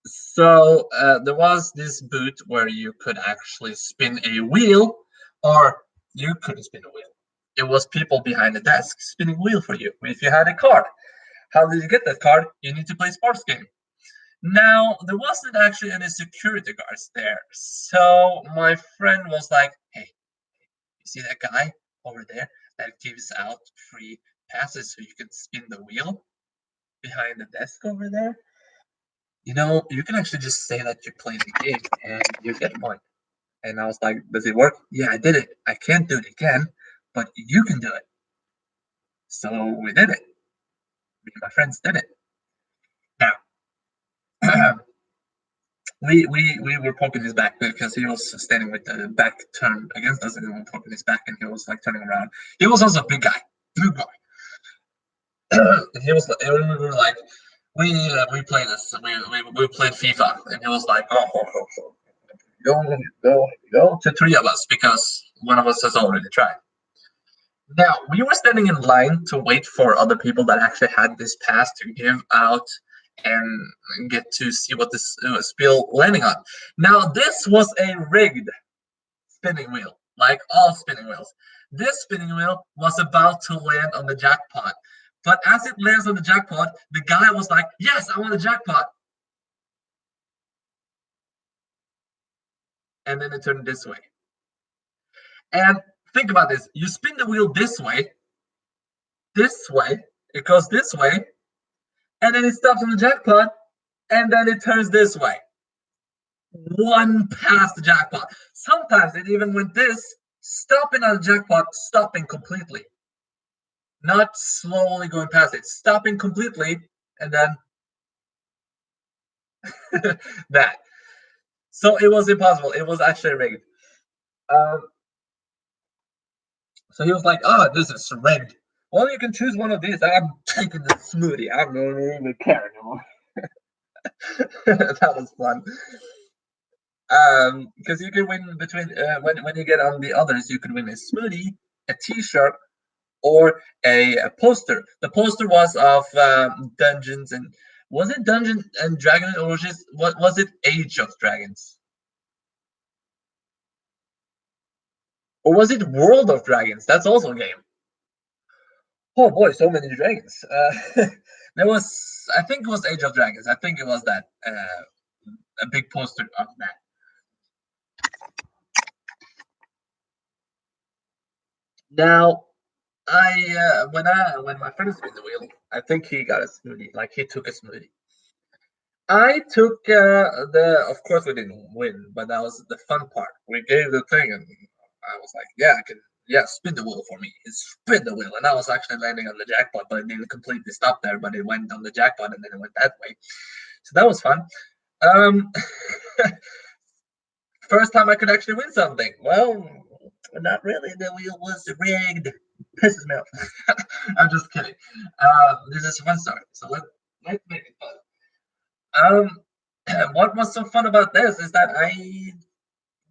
So there was this booth where you could actually spin a wheel, or you couldn't spin a wheel. It was people behind the desk spinning wheel for you if you had a card. How did you get that card? You need to play sports game. Now, there wasn't actually any security guards there. So my friend was like, hey, you see that guy over there that gives out free passes so you can spin the wheel behind the desk over there? You know, you can actually just say that you played the game and you get one. And I was like, does it work? Yeah, I did it. I can't do it again, but you can do it. So we did it. Me and my friends did it. Now, we were poking his back because he was standing with the back turned against us and we were poking his back and he was like turning around. He was also a big guy. Big guy. And he was, and we were like, we played this. We played FIFA, and he was like, go to 3 of us because one of us has already tried. Now we were standing in line to wait for other people that actually had this pass to give out and get to see what this spiel landing on. Now this was a rigged spinning wheel, like all spinning wheels. This spinning wheel was about to land on the jackpot. But as it lands on the jackpot, the guy was like, yes, I want a jackpot. And then it turned this way. And think about this. You spin the wheel this way, it goes this way, and then it stops on the jackpot, and then it turns this way. One past the jackpot. Sometimes it even went this, stopping on the jackpot, stopping completely. Not slowly going past it, stopping completely, and then that. So it was impossible. It was actually rigged. So he was like, "Oh, this is rigged. Well, you can choose one of these. I'm taking the smoothie. I don't even care anymore." That was fun. Because you can win between when you get on the others, you could win a smoothie, a T-shirt, or a poster. The poster was of Dungeons and was it Dungeons and Dragons or was it Age of Dragons? Or was it World of Dragons? That's also a game. Oh boy, so many dragons. There was, I think it was Age of Dragons. I think it was that a big poster of that. Now, when my friend spin the wheel, I think he got a smoothie. Like he took a smoothie. I took of course we didn't win, but that was the fun part. We gave the thing, and I was like, yeah, I can yeah, spin the wheel for me. It spin the wheel, and I was actually landing on the jackpot, but it didn't completely stop there. But it went on the jackpot, and then it went that way. So that was fun. Um, First time I could actually win something. Well, not really. The wheel was rigged. Pisses me off. I'm just kidding. This is a fun story, so let's make it fun. What was so fun about this is that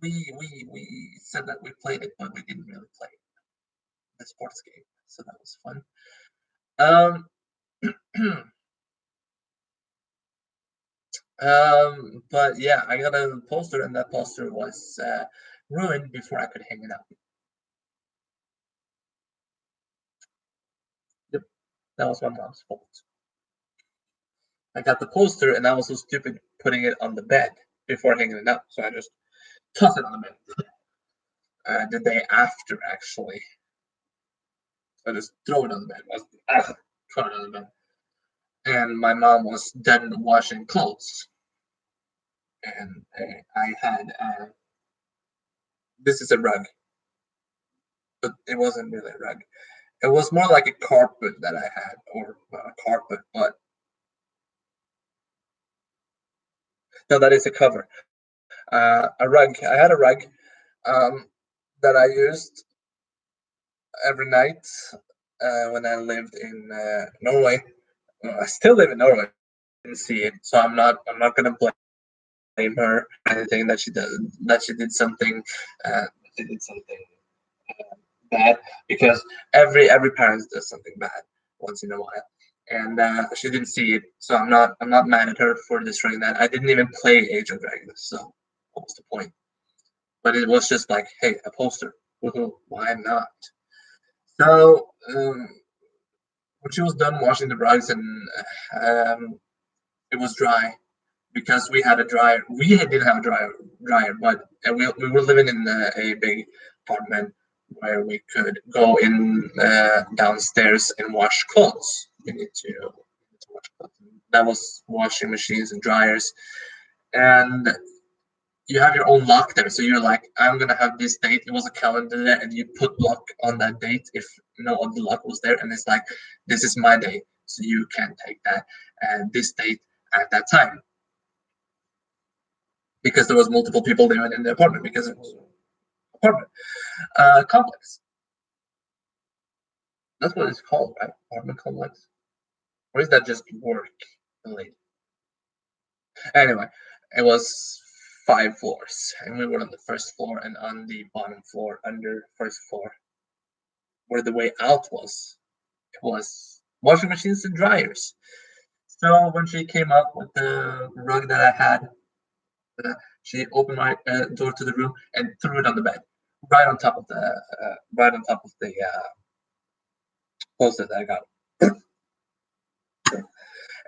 we said that we played it, but we didn't really play the sports game, so that was fun. Um, but yeah, I got a poster, and that poster was ruined before I could hang it up. Yep, that was my mom's fault. I got the poster, and I was so stupid putting it on the bed before hanging it up, so I just tossed it on the bed. The day after, actually, so I just throw it on the bed. I was, throw it on the bed, and my mom was done washing clothes, and I had this is a rug, but it wasn't really a rug. It was more like a carpet that I had, or not a carpet, but no, that is a cover. A rug. I had a rug um, that I used every night when I lived in Norway. Well, I still live in Norway. I didn't see it, so I'm not gonna blame her or anything that she does that she did something uh, she did something bad, because every parent does something bad once in a while, and she didn't see it, so I'm not mad at her for destroying that. I didn't even play Age of Dragons, so what was the point? But it was just like, hey, a poster. Why not? So when she was done washing the rugs, and it was dry, because we had a dryer. We didn't have a dryer, but we were living in a big apartment where we could go in downstairs and wash clothes. We need to wash clothes. That was washing machines and dryers, and you have your own lock there. So you're like, I'm gonna have this date. It was a calendar there, and you put lock on that date if no other lock was there, and it's like, this is my day, so you can't take that and this date at that time, because there was multiple people living in the apartment, because it was an apartment complex. That's what it's called, right? Apartment complex, or is that just work related? Anyway, it was 5 floors, and we were on the first floor, and on the bottom floor, under first floor, where the way out was, it was washing machines and dryers. So when she came up with the rug that I had, she opened my door to the room and threw it on the bed, right on top of the poster that I got.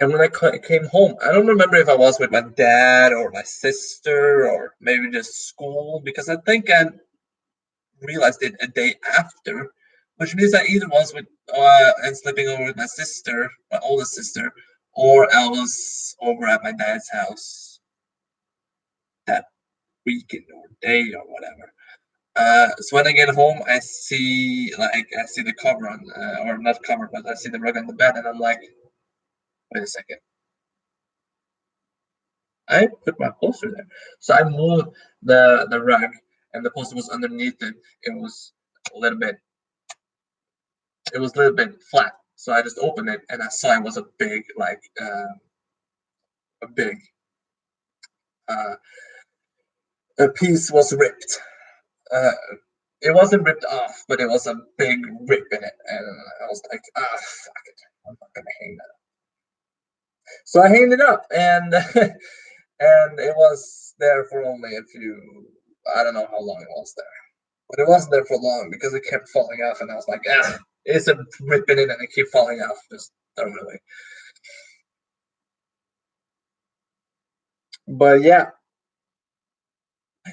And when I came home, I don't remember if I was with my dad or my sister or maybe just school, because I think I realized it a day after, which means I either was with and sleeping over with my sister, my oldest sister, or I was over at my dad's house that weekend or day or whatever. So when I get home, I see the cover on, or not cover, but I see the rug on the bed, and I'm like, wait a second, I put my poster there. So I moved the rug, and the poster was underneath it. It was a little bit, it was a little bit flat. So I just opened it, and I saw it was a big, like a big uh, a piece was ripped. Uh, it wasn't ripped off, but it was a big rip in it, and I was like, fuck it, I'm not gonna hang that up. So I hanged it up, and and it was there for only a few. I don't know how long it was there, but it wasn't there for long because it kept falling off, and I was like, it's a rip in it, and it kept falling off. Just throw it away. But yeah,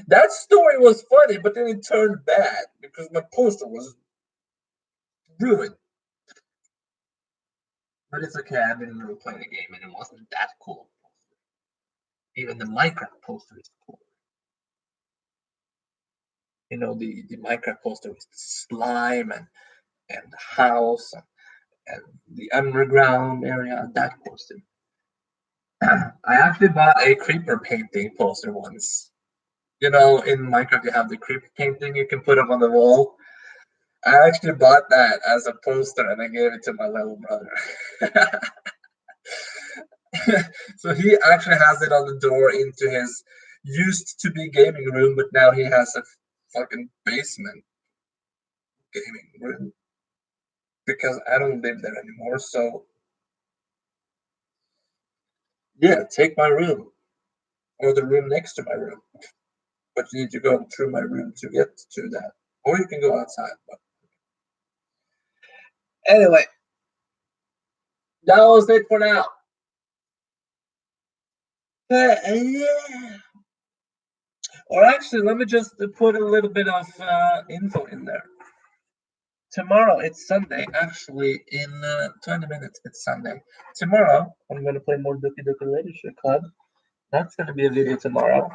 that story was funny, but then it turned bad because my poster was ruined. But it's okay. I didn't really play the game, and it wasn't that cool. Even the Minecraft poster is cool. the Minecraft poster with the slime and the house and the underground area, that poster. I actually bought a creeper painting poster once. In Minecraft, you have the creeper painting you can put up on the wall. I actually bought that as a poster and I gave it to my little brother. So he actually has it on the door into his used to be gaming room, but now he has a fucking basement gaming room because I don't live there anymore. So yeah, take my room or the room next to my room, but you need to go through my room to get to that, or you can go outside. But anyway, that was it for now. Yeah. Or actually, let me just put a little bit of info in there. Tomorrow, it's Sunday. Actually, in 20 minutes, it's Sunday. Tomorrow, I'm going to play more Doki Doki Literature Club. That's going to be a video tomorrow.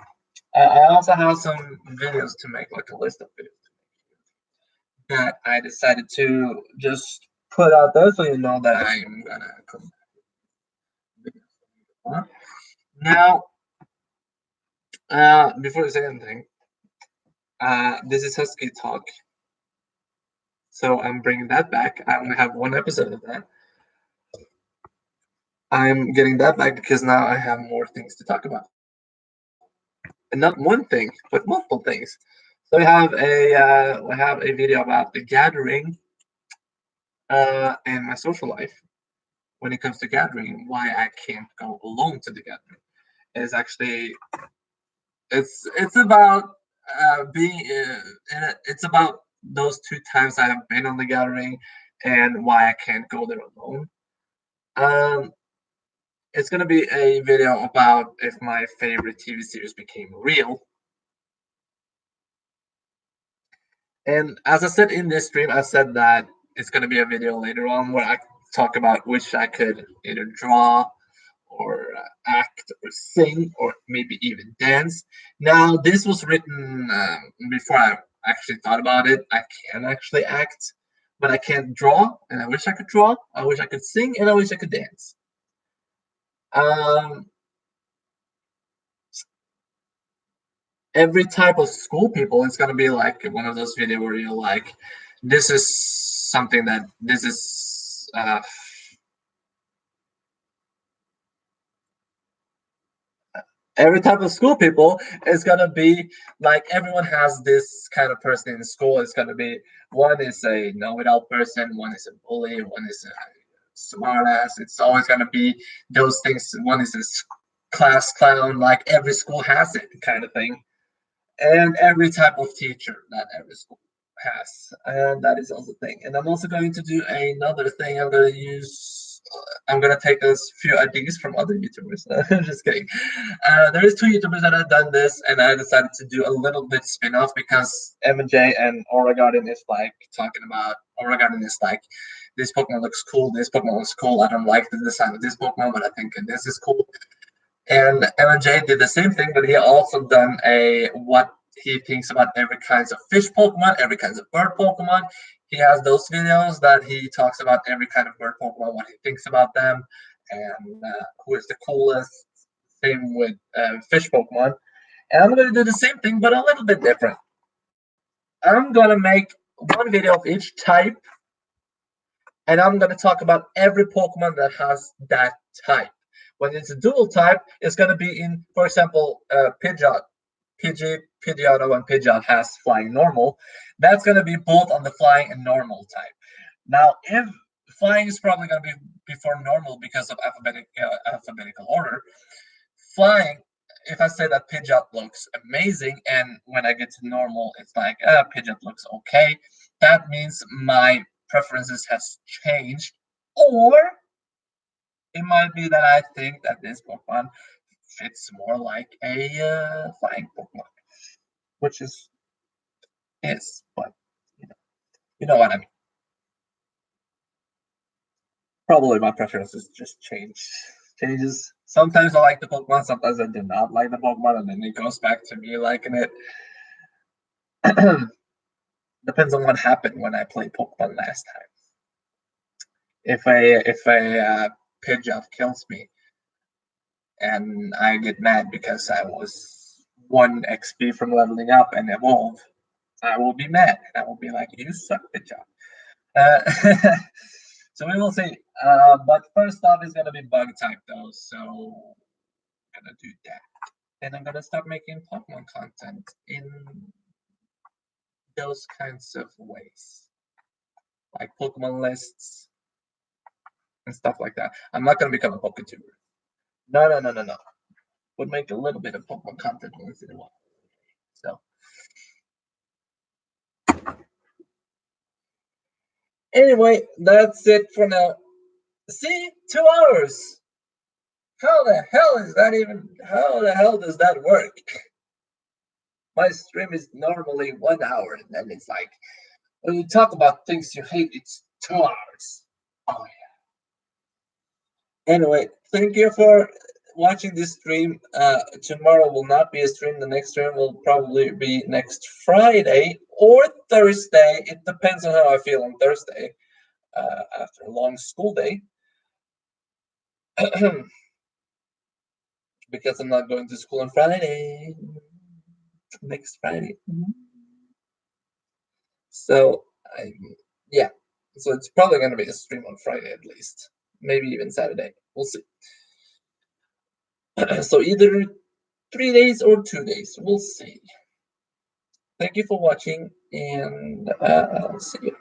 I also have some videos to make, like a list of videos that I decided to just put out there so you know that I'm going to come back. Now, before I say anything, this is Husky Talk. So I'm bringing that back. I only have one episode of that. I'm getting that back because now I have more things to talk about. And not one thing, but multiple things. So we have a video about the gathering and my social life when it comes to gathering. Why I can't go alone to the gathering is actually it's about being it's about those 2 times I have been on the gathering and why I can't go there alone. It's gonna be a video about if my favorite TV series became real. And as I said in this stream, I said that it's gonna be a video later on where I talk about which I could either draw or act or sing or maybe even dance. Now, this was written before I actually thought about it. I can actually act, but I can't draw, and I wish I could draw. I wish I could sing, and I wish I could dance. Every type of school people, it's gonna be like one of those videos where you're like, this is something that this is every type of school people is gonna be like everyone has this kind of person in school. It's gonna be one is a know-it-all person, one is a bully, one is a smartass. It's always gonna be those things. One is a class clown. Like every school has it, kind of thing, and every type of teacher that every school has, and that is also the thing. And I'm also going to do another thing. I'm gonna take a few ideas from other YouTubers. I'm just kidding. There is 2 YouTubers that have done this, and I decided to do a little bit spin-off because MJ and Aura Garden is like talking about. Aura Garden is like, this Pokemon looks cool. This Pokemon looks cool. I don't like the design of this Pokemon, but I think this is cool. And MJ did the same thing, but he also done what he thinks about every kinds of fish Pokemon, every kinds of bird Pokemon. He has those videos that he talks about every kind of bird Pokemon, what he thinks about them, and who is the coolest. Same with fish Pokemon. And I'm going to do the same thing, but a little bit different. I'm going to make one video of each type, and I'm going to talk about every Pokemon that has that type. When it's a dual type, it's going to be in, for example, Pidgeot. Pidgeotto and Pidgeot has flying normal. That's going to be both on the flying and normal type. Now, if flying is probably going to be before normal because of alphabetical order, flying, if I say that Pidgeot looks amazing, and when I get to normal, it's like, Pidgeot looks okay, that means my preferences has changed. Or it might be that I think that this Pokemon fits more like a flying Pokemon, which is, but you know what I mean. Probably my preferences just changes. Sometimes I like the Pokemon, sometimes I do not like the Pokemon, and then it goes back to me liking it. Depends on what happened when I played Pokemon last time. If a Pidgeot kills me and I get mad because I was 1 XP from leveling up and evolve, I will be mad. I will be like, you suck, Pidgeot. So we will see. But first off is gonna be bug type though, so I'm gonna do that. And I'm gonna start making Pokemon content in those kinds of ways. Like Pokemon lists and stuff like that. I'm not gonna become a PokeTuber. No. Would make a little bit of Pokemon content once in a while. So anyway, that's it for now. See, 2 hours. How the hell is that even? How the hell does that work? My stream is normally 1 hour, and then it's like when you talk about things you hate, it's 2 hours. Oh yeah. Anyway, thank you for watching this stream. Tomorrow will not be a stream. The next stream will probably be next Friday or Thursday. It depends on how I feel on Thursday after a long school day. Because I'm not going to school on Friday. Next Friday. So, yeah. So it's probably going to be a stream on Friday at least. Maybe even Saturday. We'll see. So either 3 days or 2 days. We'll see. Thank you for watching, and I'll see you.